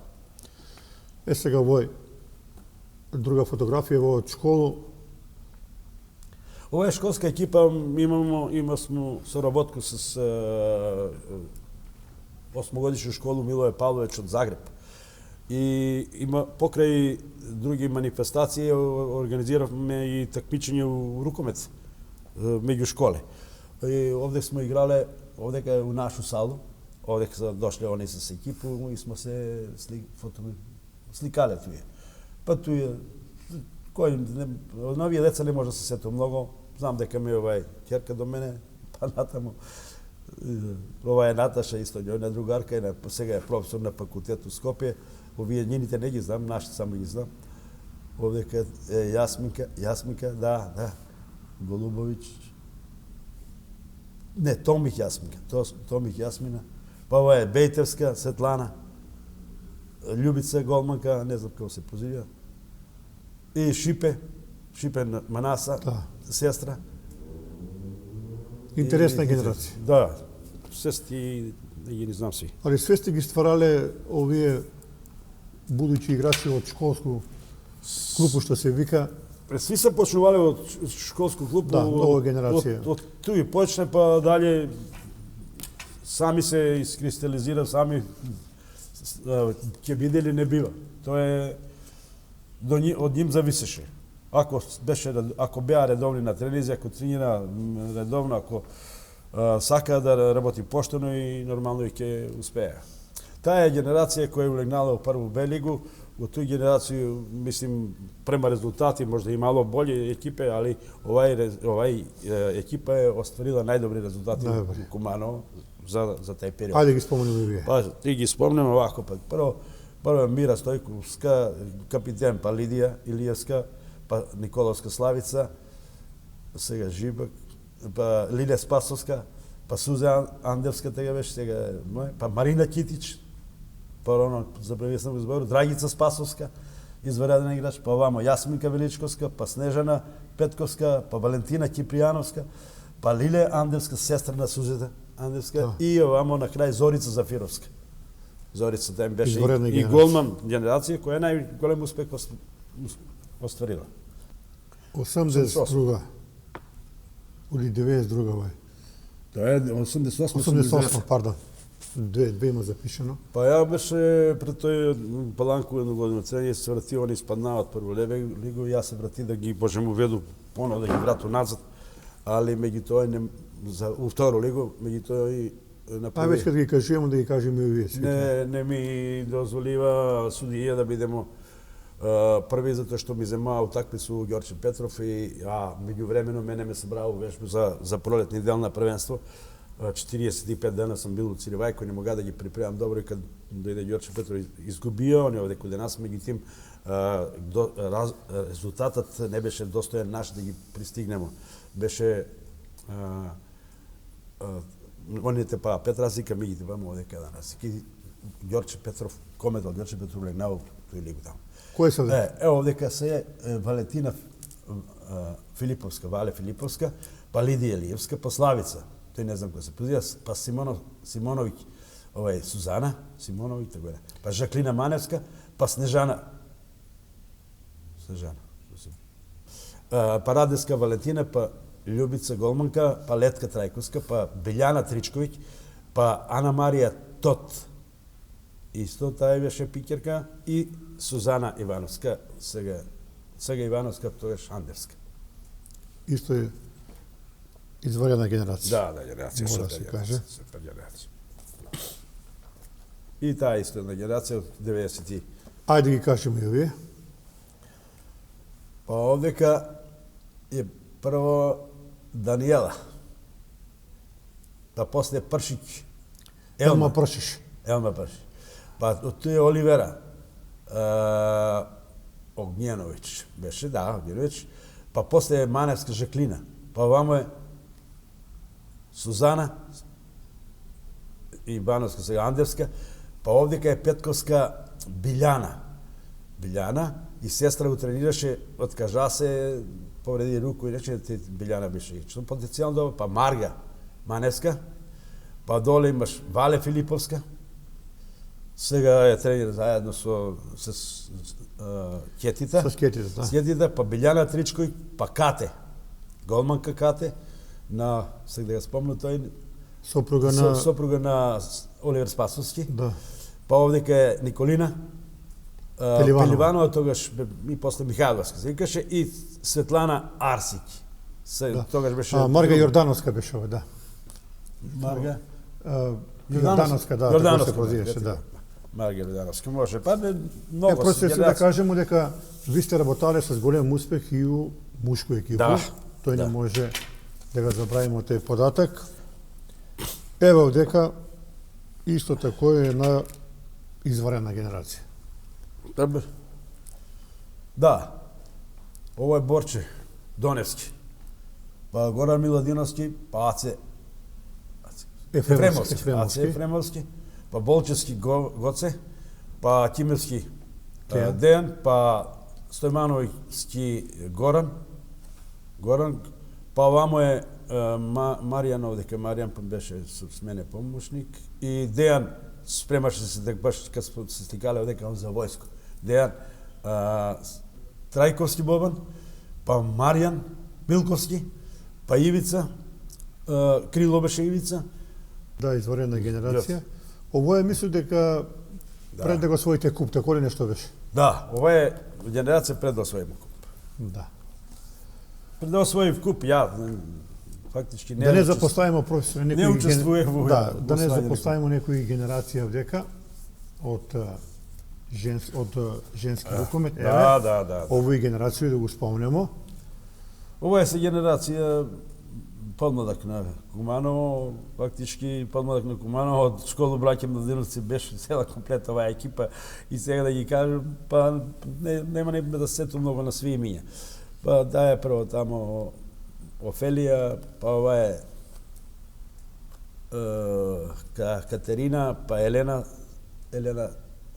Сега овој друга фотографија од школу. Ова е школска екипа, има смо соработку с 8-годишна школу Милоје Павлович од Загреб. И има покрај други манифестации организиравме и такмичење у рукомет меѓу школе. И овде сме играле, овдека у нашу салу, овдека са дошли они с екипу и сме се сликале туе. Па туе, кој, новија деца не може да се сето многу, знам дека ми е ќерка до мене, па натаму, ова е Наташа, исто њојна другарка, и сега е професор на факултет у Скопје, овие нjiните не ги знам, нашите само ги знам. Овдека е Јасминка, да, Голубовиќ, не, Томих Јасмина, па ова е Бејтерска, Светлана, Љубица голманка, не знам како се позивија, и Шипе Манаса, сестра. Интересна генерација. Да, сести, не ги знам си. Али све сте ги стварале овие будучи играчи од школско клуб, што се вика. Сви се почнувале од школско клуб, Да, нова генерација. Од туи почне, па далje сами се искристализира, сами ќе биде или не бива. Тоа е од ним зависеше. Ако беа редовни на тренинзи, ако тренира редовно, ако сака да работи поштено и нормално и ќе успее. Таа е генерација која е улегнала во прву Б лигу, во тој генерација, мислим, према резултати, можда и мало болји екипе, али овај екипа е остварила најдобри резултати во Куманово за тај период. Ајде ги спомнеме вие. Па, ти ги спомнеме овако, па прво Мира Стојковска, капитен, па Лидија Илиевска, па Николовска Славица, сега Жибак, па Лилија Спасовска, па Сузе Андевска, тега беше, сега па Марина Китич, па оно забравив сам го збору, Драгица Спасовска, извареден играч, па овамо Јасминка Величковска, па Снежана Петковска, па Валентина Кипријановска, па Лиле Андевска, сестра на Сузета Андевска, и овамо на крај Зорица Зафировска. Зорица тем беше и голман генерација која е најголем успех остварила. 82 или 92 Тоа е 88. 88, пардон. Две има запишено. Па ја беше пред тој Паланку едно година тренинг, се врати, они испаднават прво лигу, јас се врати да ги Боже му веду поново да ги врату назад, али меѓутоа не за второ лигу, меѓутоа и на Па веќе кога ги кажуваме да ги кажеме и вие. Не ми дозволива судија да бидемо први, затоа што ми земаа утакмицу Ѓорче Петров и меѓувремено мене ме собраа вежбу за пролетни дел на првенство. 45 дена сам бил у Циревајко, не мога да ги припремам добро и кога дојде Ѓорче Петров изгубија, он е овде каде нас, меѓутоа резултатот не беше достоен наш да ги пристигнемо. Беше оните па Петразика, мигите па овде каде нас. Ѓорче Петров, комедал Ѓорче Петров легнал тој лигу таму. Кој се овде? Овдека се Валентина Филиповска, Вале Филиповска, па Лидија Илиевска, па Славица, тој не знам кој се позива, па Симоновиќ, Сузана Симоновиќ, така е, па Жаклина Маневска, па Снежана, па Радеска Валентина, па Љубица голманка, па Летка Трајковска, па Билјана Тричковиќ, па Ана Марија Тот, исто таа беше пикерка, и Сузана Ивановска, сега Ивановска, тоа е Шандерска. Исто е изварена генерација. Да, генерација, супер генерација. И таа исто една генерација од 90-ти. Ајде ги кажеме и вие. Па овдека е прво Даниела, па после Пршиќ, Елма Пршиш. Па од тој Оливера Огњеновиќ беше, да, Огњеновиќ, па после Маневска Жаклина, па овамо е Сузана Ивановска, сега Андевска, па овдека е Петковска Билјана и сестра го тренираше, откажа се, повреди руку и рече, Билјана беше играч. Потенцијално добро, па Марга Маневска, па доле имаш Вале Филиповска, сега е тренер заедно со Кетита. С Кетита, да. С Кетита, па Билјана Тричковиќ, па Кате, голманка Кате, сега да ја спомнам тој, сопруга на Оливер Спасовски. Да. Па овдека е Николина Пеливанова, тогаш и после Михајловска се викаше, и Светлана Арсиќ. Тогаш беше... Марга Јордановска беше ова, да. Марга? Јордановска, да, така се прозиваше, да. Марга Јордановска, може. Па многу Просто се да кажеме дека ви сте работале с голем успех и у мушку екипу. Да, Тој да. не може да го забравиме тој податок. Ево дека исто тако е на изварена генерација. Да. Ово е Борче Доневски. Па Горан Миладиновски, па Аце Ефремовски, па Болчевски Гоце, па Кимевски Дејан, па Стојмановски Горан, па овамо е Маријан, дека Маријан беше с мене помошник, и Дејан спремаше се дека баш кад се стикале дека он за војско. Дејан Трајковски Бобан, па Маријан Милковски, па Ивица, Крило беше Ивица. Да, изварена генерација. Ово е мислам дека пред да го освоите куп, тако ли нешто беше? Да, ова е генерација пред да освоиме куп. Да. Пред да освоив куп, ја фактички Да не запоставиме професори некои... Не учествував во... Да не запоставиме некои генерација овдека од женски рукомет. Да. Овој генерација да го спомнеме. Ова е се генерација подмладак на Куманово, фактички подмладак на Куманово, од школа браќа Младиновци беше цела комплета оваа екипа, и сега да ги кажам, па нема да се сетам многу на сви имиња. Па да е прво тамо Офелија, па ова е Катерина, па Елена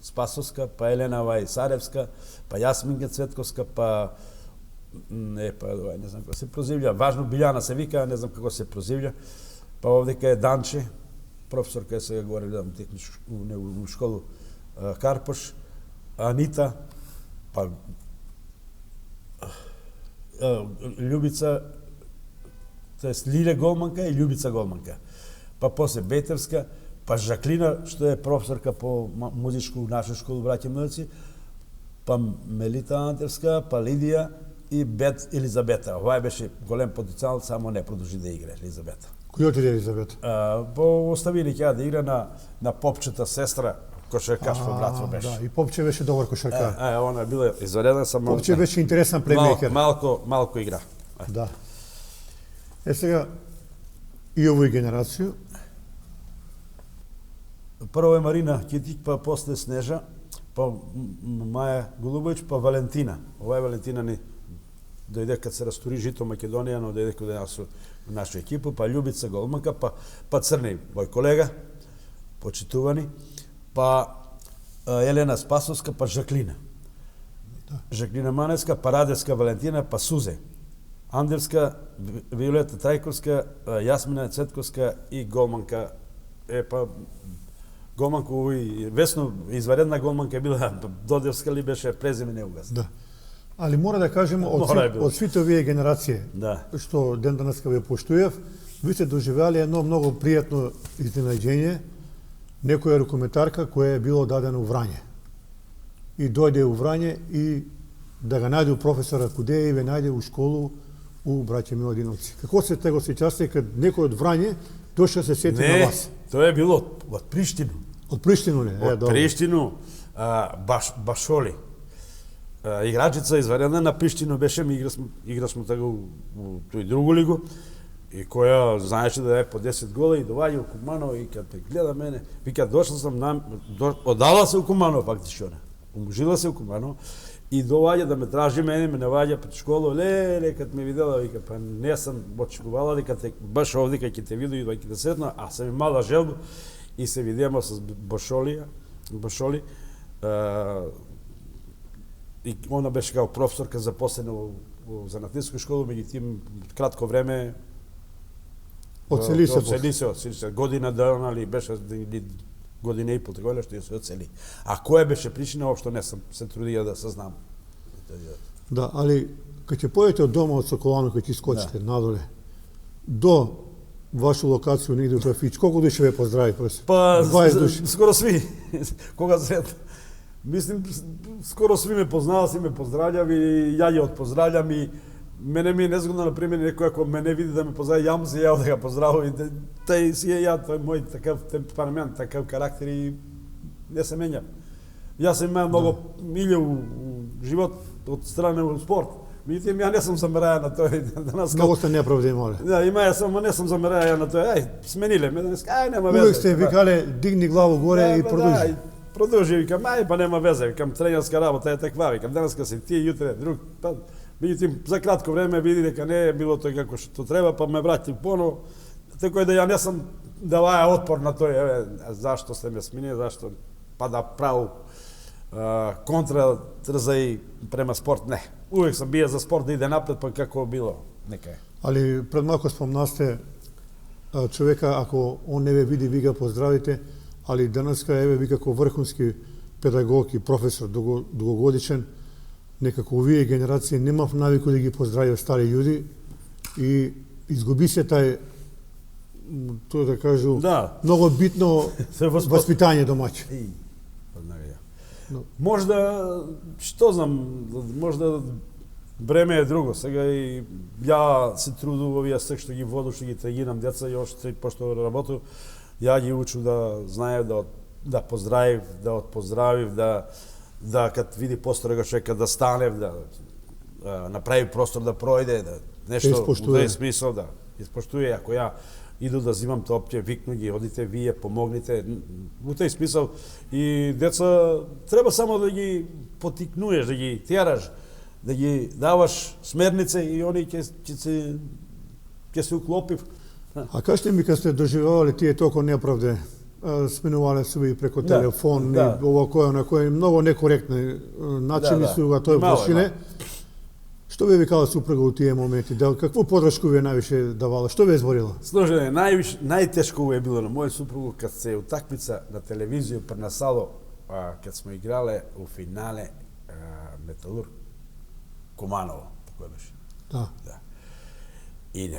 Спасовска, па Елена Саревска, па Јасминка Цветковска, па не знам како се прозивља, важно Билјана се вика, не знам како се прозивља. Па овдека е Данче, професор кај се говори да техничко у школу Карпош, Анита, па Љубица, тоест Лиле голманка и Љубица голманка. Па после Бетевска, па Жаклина, што е професорка по музичко у наша школа браќа Младиновци, па Мелита Антевска, па Лидија и Елизабета. Ова беше голем потенцијал, само не продолжи да игра Елизабета. Кој отиде Елизабета? По оставили ќе да игра на попчета сестра, кошаркашко братство беше. Да, и Попче беше добар кошаркар. Она била изваредна, само Попче беше интересен плеймейкер. Малко игра. Да. Сега и овој генерација. Прво е Марина Китик, па после Снежа, па Маја Голубовиќ, па Валентина. Ова е Валентина ни дојде кад се растури Жито Македонија, но дојде каде нас у нашу екипу, па Љубица голманка, па Црни, мој колега, почитувани, па Елена Спасовска, па Жаклина. Жаклина Маневска, па Радевска Валентина, па Сузе. Андевска, Виолета Трајковска, Јасмина Цветковска и голманка па голманка овој Весно, изваредна голманка била Додевска ли беше, презиме не угас. Да. Али мора да кажеме од сите овие генерации, што ден денеска ве поштуев, ви сте доживеали едно многу пријатно изненадење, некоја рукометарка која е било дадено у Врање. И дојде у Врање и да го најде професора куде и ве најде у школу у браќа Миладиновци. Како се tego сеќавате кад некој од Врање дошao се сети на вас? Не, тоа е било од Приштину. Од Приштину не? Од Приштину, Башоли. Играчица изваредна на Приштину беше, ми играсме така у тој другу лигу, и која знаеше да е по 10 гола и доваѓа у Куманово и кад ме гледа мене, вика дошла сам одала се у Куманово фактично. Умужила се у Куманово и доваѓа да ме тражи мене, ме наваѓа пред школа, леле, кад ме видела, вика, па не сам очекувала дека баш овде кај ќе те виду и ќе те сретна, а сам имала желба и се видиме с Башоли, и она беше као професорка запослена во занатинска школа, меѓутоа кратко време Оцели се. Година дана ли беше година и пол така што се оцели. А која беше причина, општо не сам се трудија да сазнам. Да, али кога ќе појдете од дома од Соколано, кога ќе скочите надоле до вашу локација негде во Фич, колку души ве поздрави прво? Па 20 души. Скоро сви. Кога сред мислим, скоро сви ме познава, сви ме поздрављав и ја ги отпоздрављам и Мене ми е незгодно, например, некој ако ме не види да ме поздрави, ја му се јао да го поздравам и тај си е ја, тој мој такав темперамент, такав карактер и не се менја. Јас имам многу милје у живот од страна у спорт. Меѓутоа ја не сум замераја на тој денес. Многу сте неправди, моле. Да, има само не сум замераја на тој. Ај, смениле ме денес. Ај, нема везе. Увек сте викале, дигни главу горе и продолжи. Да, продолжи, викам, ај, па нема везе, викам, тренерска работа е таква, викам, денеска си ти, јутре друг, па, меѓутоа, за кратко време види дека не е било тој како што треба, па ме врати поново, така да ја не сум даваја отпор на тој, еве, зашто сте ме сменили, зашто, па да праву контра трза и према спорт, не. Увек сам бија за спорт да иде напред, па како било, нека е. Али пред малку спомнасте човека, ако он не ве види, ви го поздравите, али денеска еве ви како врхунски педагог и професор дугогодичен, некако овие генерации немав навику да ги поздравив стари људи и изгуби се тај, тоа да кажу, Да. многу битно воспитање домаќа. Можда, што знам, можда бреме е друго. Сега и ја се трудував, јас сек што ги воду, што ги тренирам деца и оште пошто работу, ја ги учу да знаев да поздравив, да отпоздравив, да кад види посторога човека да станев, да направи простор да пројде, да нешто у тој смисол да испоштуе. Ако ја иду да зимам топќе, викну ги, одите вие, помогнете, у тој смисол. И деца треба само да ги потикнуеш, да ги тераш, да ги даваш смернице и они ќе се уклопив. А кажете ми, кога сте доживували тие толку неправде, сменувале се ви преко телефон, да. Ова кој на кој многу некоректни начини су го тој вршиле. Што ве викала супруга у тие моменти? Какво подршку ви највише давала? Што ве зборила? Сложено, најтешко е било на моја супруга кад се утакмица на телевизија пренасало, кад сме играле у финале Металург Куманово, така беше. Да. Да. И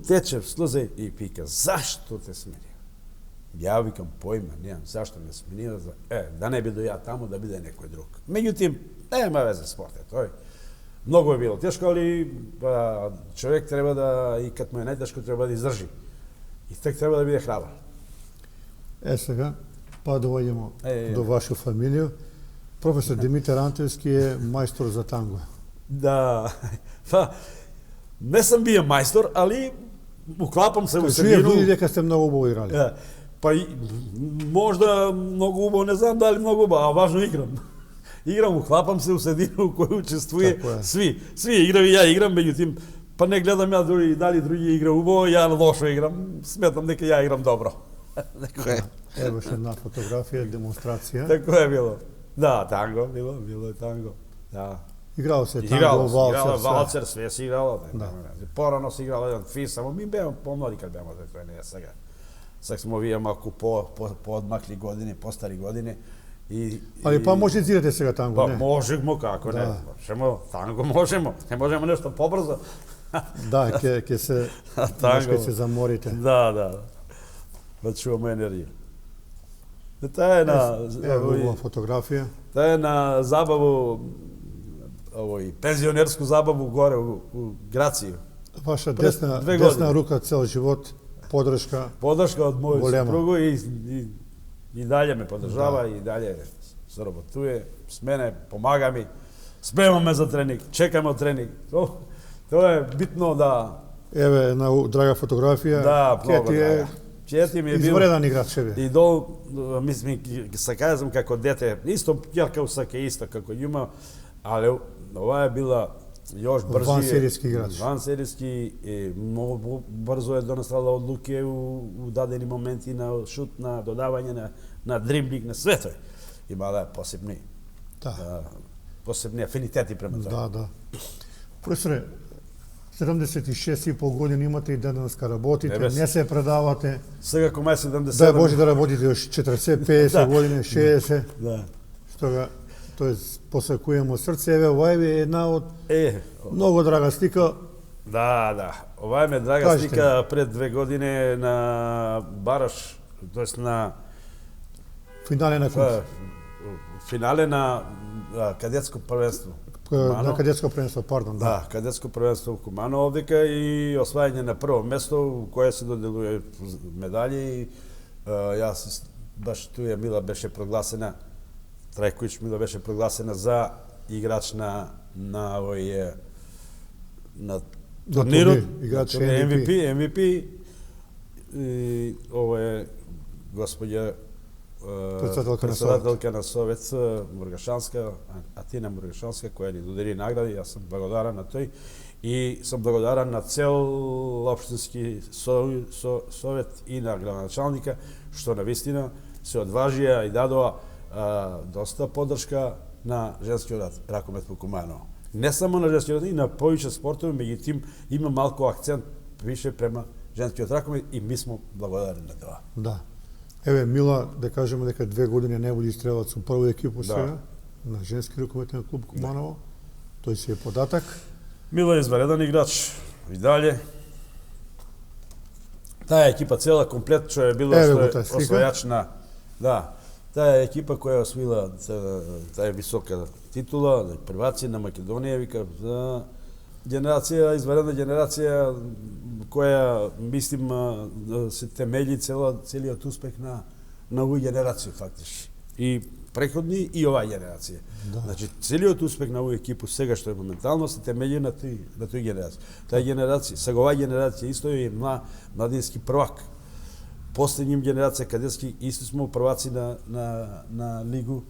тече в слзе и пика, зашто те смени? Ја викам појма, немам зашто ме сменила, да не биде ја таму, да биде некој друг. Меѓутим, нема везе спорт е тој. Многу е било тешко, али човек треба да, и кад му е најтешко, треба да издржи. И тек треба да биде храбар. Сега, па доаѓаме до ваша фамилија. Професор Димитар Антевски е мајстор за танго. Да, па, не сам бија мајстор, али уклапам се во Чујав средину. луѓе дека сте многу убаво играли. Па можда многу убаво, не знам дали многу убаво, а важно играм. Играм, уклапам се у средину кој учествуе сви. Сви играви, ја играм, меѓутим, па не гледам ја дали други игра убаво, ја лошо играм, сметам дека ја играм добро. Ево ше една фотографија, демонстрација. Тако е било. Да, танго, било е танго. Да. Играло се танго, валцер, све си играло. Порано си играло еден фис, само ми беам помлади кад беам, тој не е сега. Сега смо вие малку поодмакли години, постари години. Али па може да сега танго, па, не? Можемо, како не. Можемо, танго можемо. Не можемо нешто побрзо. Да, ќе се ќе се заморите. Да. Да чуваме енергија. Таа е на Ево фотографија. Таа е на забаву пензионерску забаву горе у Грацију. Ваша десна рука цел живот, подршка од мојот супруг и дале ме поддржава и дале заработуе, с мене, помага ми, спремаме за тренинг, чекаме од тренинг. Тоа е битно да... Еве една драга фотографија. Да, многу драга. Чети ми е бил... Извреден играч е. И дол, мислим, се кажам како дете, исто јарка усаке исто како има, але ова е била још брзи. Вансеријски играч. Вансеријски, многу брзо е донесла одлуки у дадени моменти на шут, на додавање, на дриблинг, на свето. Имала посебни, посебни афинитети према тоа. Да. Професоре, 76,5 години имате и денеска работите, не се предавате. Сега кома 77. Дај Боже да работите još 40-50 години, 60. Да. Што тоест посакуваме срце. Еве, ова е една од многу драга слика. Да. Ова е драга слика пред 2 години на Бараш, тоест на финале на куп. Финале на кадетско првенство. На кадетско првенство, пардон. Да, кадетско првенство во Куманово овдека и освајање на прво место у кое се доделува медали. Јас баш туја Мила беше прогласена, Трајковиќ Мила беше прогласена за играч на овој на турнирот, играч MVP. И ова е господја председателка на Совет Мургашанска, Атина Мургашанска, која ни додели награди. Јас сум благодарен на тој и сум благодарен на цел општински совет и на градоначалника, што навистина се одважија и дадоа доста поддршка на женскиот ракомет по Куманово. Не само на женскиот, и на повеќе спортови, меѓутоа има малку акцент више према женскиот ракомет и ми сме благодарни на тоа. Да. Еве Мила, да кажеме дека 2 години најбољи стрелац у прва екипа сега на женски ракометен клуб Куманово. Тој си е податак. Мила е извареден играч и дале. Таа екипа цела комплет што е била освојач на таа екипа која освоила таа висока титула, прваци на Македонија, вика за генерација, изваредна генерација која мислим се темели целиот успех на овој генерација фактички. И преходни и оваа генерација. Да. Значи целиот успех на овој екипу сега што е моментално се темели на тој генерација. Таа генерација, сега оваа генерација исто е младински првак. После ним генерација кадетски исто сме прваци на лигу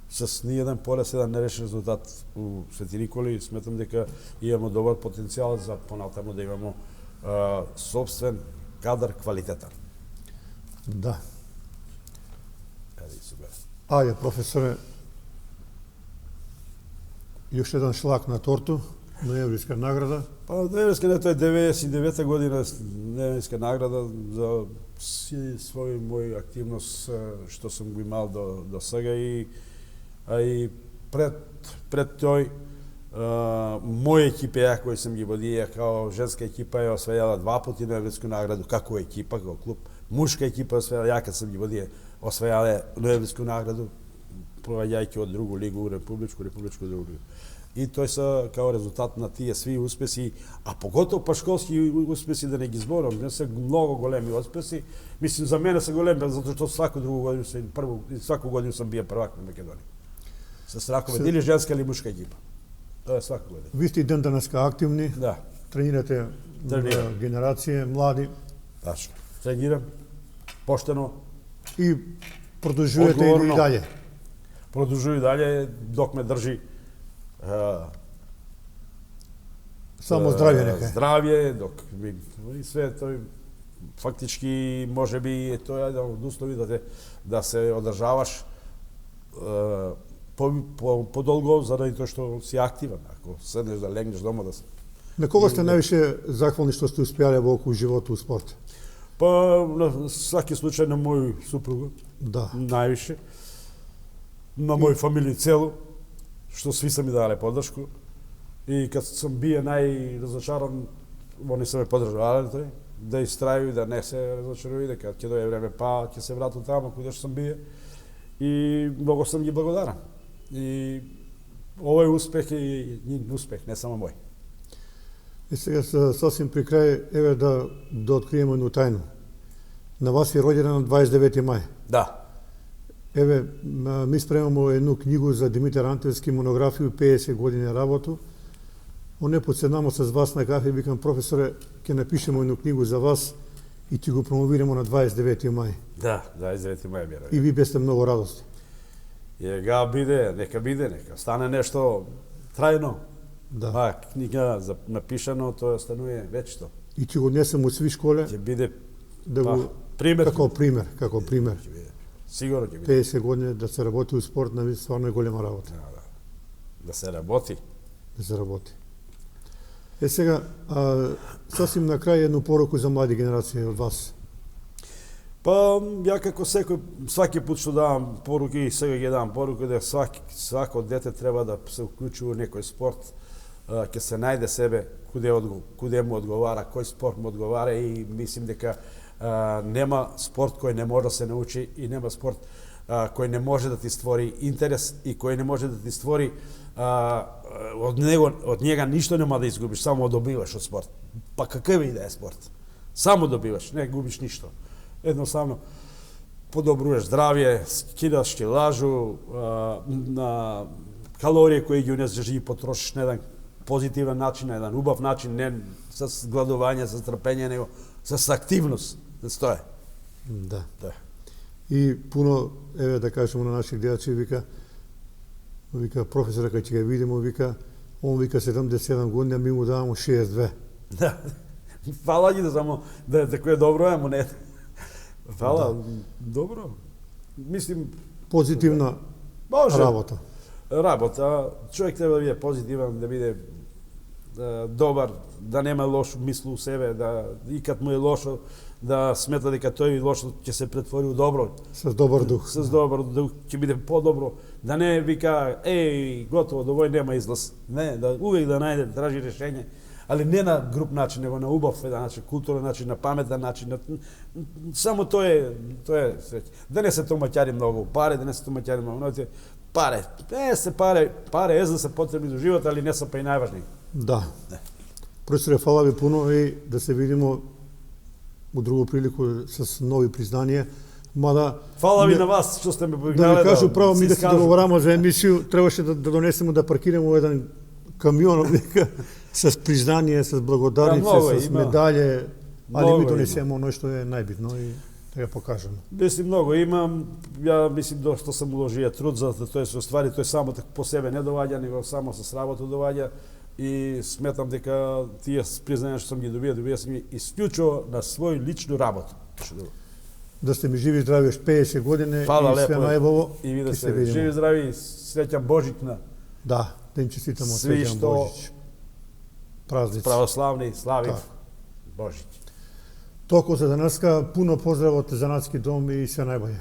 с ниеден порез еден нерешен резултат у Свети Николи. Сметам дека имаме добар потенцијал за понатаму да имаме собствен кадар квалитетен. Да. Ајде, професоре, још еден шлак на торту, ноемвриска награда. Па, ноемвриска, тоа е 99-та година ноемвриска награда за свој мој активност што сум го имал до сега и пред тој моја екипа ја кој сум ги водија као женска екипа е освојала 2 пати ноемвриску награду како екипа, како клуб. Мушка екипа освојала, ја кад сум ги водија, освојале ноемвриску награду проаѓајќи од другу лигу, републичку другу лигу. И тој се као резултат на тие сви успеси, а поготово пашколски успеси да не ги зборам, не се многу големи успеси. Мислим за мене се големи затоа што сваку година сум бија првак на Македонија. С ракове или женска или мушка екипа. Тоа е свака година. Ви сте и ден денеска активни. Да. Тренирате генерација млади. Тачно. Тренирам поштено и продолжувате и дале. Продолжувам и дале док ме држи само здравје нека. Здравје, док и све тој фактички можеби е тоа еден од услови да се одржаваш подолго заради тоа што си активен. Ако седнеш да легнеш дома да се. На кого сте највише захвални што сте успеале во околу животот у спорт? Па на сваки случај на мој супруг. Да. Највише. На мој фамилија цело, што сви се ми дале поддршку. И кад сум бие најразочаран, они се ме поддржале тој, да истрају, да не се разочаруваат, дека ќе дојде време па ќе се вратам таму каде што сум бие. И многу сум ги благодарен. И овој успех е нив успех, не само мој. И сега сосем при крај, еве да откриеме едну тајну. На вас е родена на 29 мај. Да. Еве, ми спремаме едну книгу за Димитар Антевски, монографија 50 години работу. Оне подседнамо с вас на кафе, викам, професоре, ќе напишеме едну книгу за вас и ти го промовираме на 29 мај. Да, 29 мај ми И ви бесте многу радости. Нека нека стане нешто трајно. Да. Па, книга напишано, тоа станува вечно. И ќе го однесем у сви школе. Ќе биде да го пример. Како пример. Сигурно ќе биде. 50 години да се работи у спорт, стварно е голема работа. Да се работи. Да се работи. Сега, сосим на крај едну поруку за млади генерации од вас. Па, ја како сваки пат што давам поруки, сега ги давам поруки, да свако дете треба да се уклучува во некој спорт, ќе се најде себе куде му одговара, кој спорт му одговара и мислим дека нема спорт кој не може да се научи и нема спорт кој не може да ти створи интерес и кој не може да ти створи од njega ништо нема да изгубиш, само добиваш од спорт. Па какъв и да е спорт? Само добиваш, не губиш ништо. Едноставно подобруваш здравје, скидаш килажу, на калории кои ги унесеш ги потрошиш на еден позитивен начин, на еден убав начин, не с гладување, с трпење, него с активност. Тоа е. Да. Да. И пуно, еве да кажеме на наши гледачи, вика професора кај ќе го видиме, вика, он вика 77 години, а ми му давамо 62. Да. Фала ги да само да кој е добро, ама не. Фала, да. Добро. Мислим Позитивна може. Работа. Човек треба да биде позитивен, да биде добар, да нема лошо мисло у себе, да и кад му е лошо, да смета дека тој лошо ќе се претвори у добро. С добар дух. С добар дух ќе биде подобро. Да не вика, готово, до овој нема излаз. Не, да увек да најде, тражи решење, али не на груп начин, него на убав еден начин, културен начин, на паметен начин. Само тоа е среќа. Да не се томаќари многу пари, да не се томаќари многу паре. Паре е за се потребни за живот, али не се па и најважни. Да. Професоре, фала ви пуно и да се видимо у другу прилику с нови признанија. Мада фала ви на вас што сте ме повикнале. Да ви кажу право, ми да се договараме за емисију, требаше да донесеме да паркираме во еден камион вика с признание, с благодарница, с медалје, али ми донесеме оно што е најбитно и да ја покажеме. Мислим многу имам, ја мислим доста сам уложија труд за да тоа се оствари, тој само по себе не доваѓа, него само с работа доваѓа и сметам дека тие признања што сам ги добија сам ги исклучо на свој личну работа. Да сте ми живи здрави еш 50 години фала, и све најбово. И ви да сте живи здрави и среќан Божитна. Да, да им честитам од среќан Божич. Празници. Православни, слави Божич. Толку за денеска, пуно поздрав од Занатски дом и све најбоље.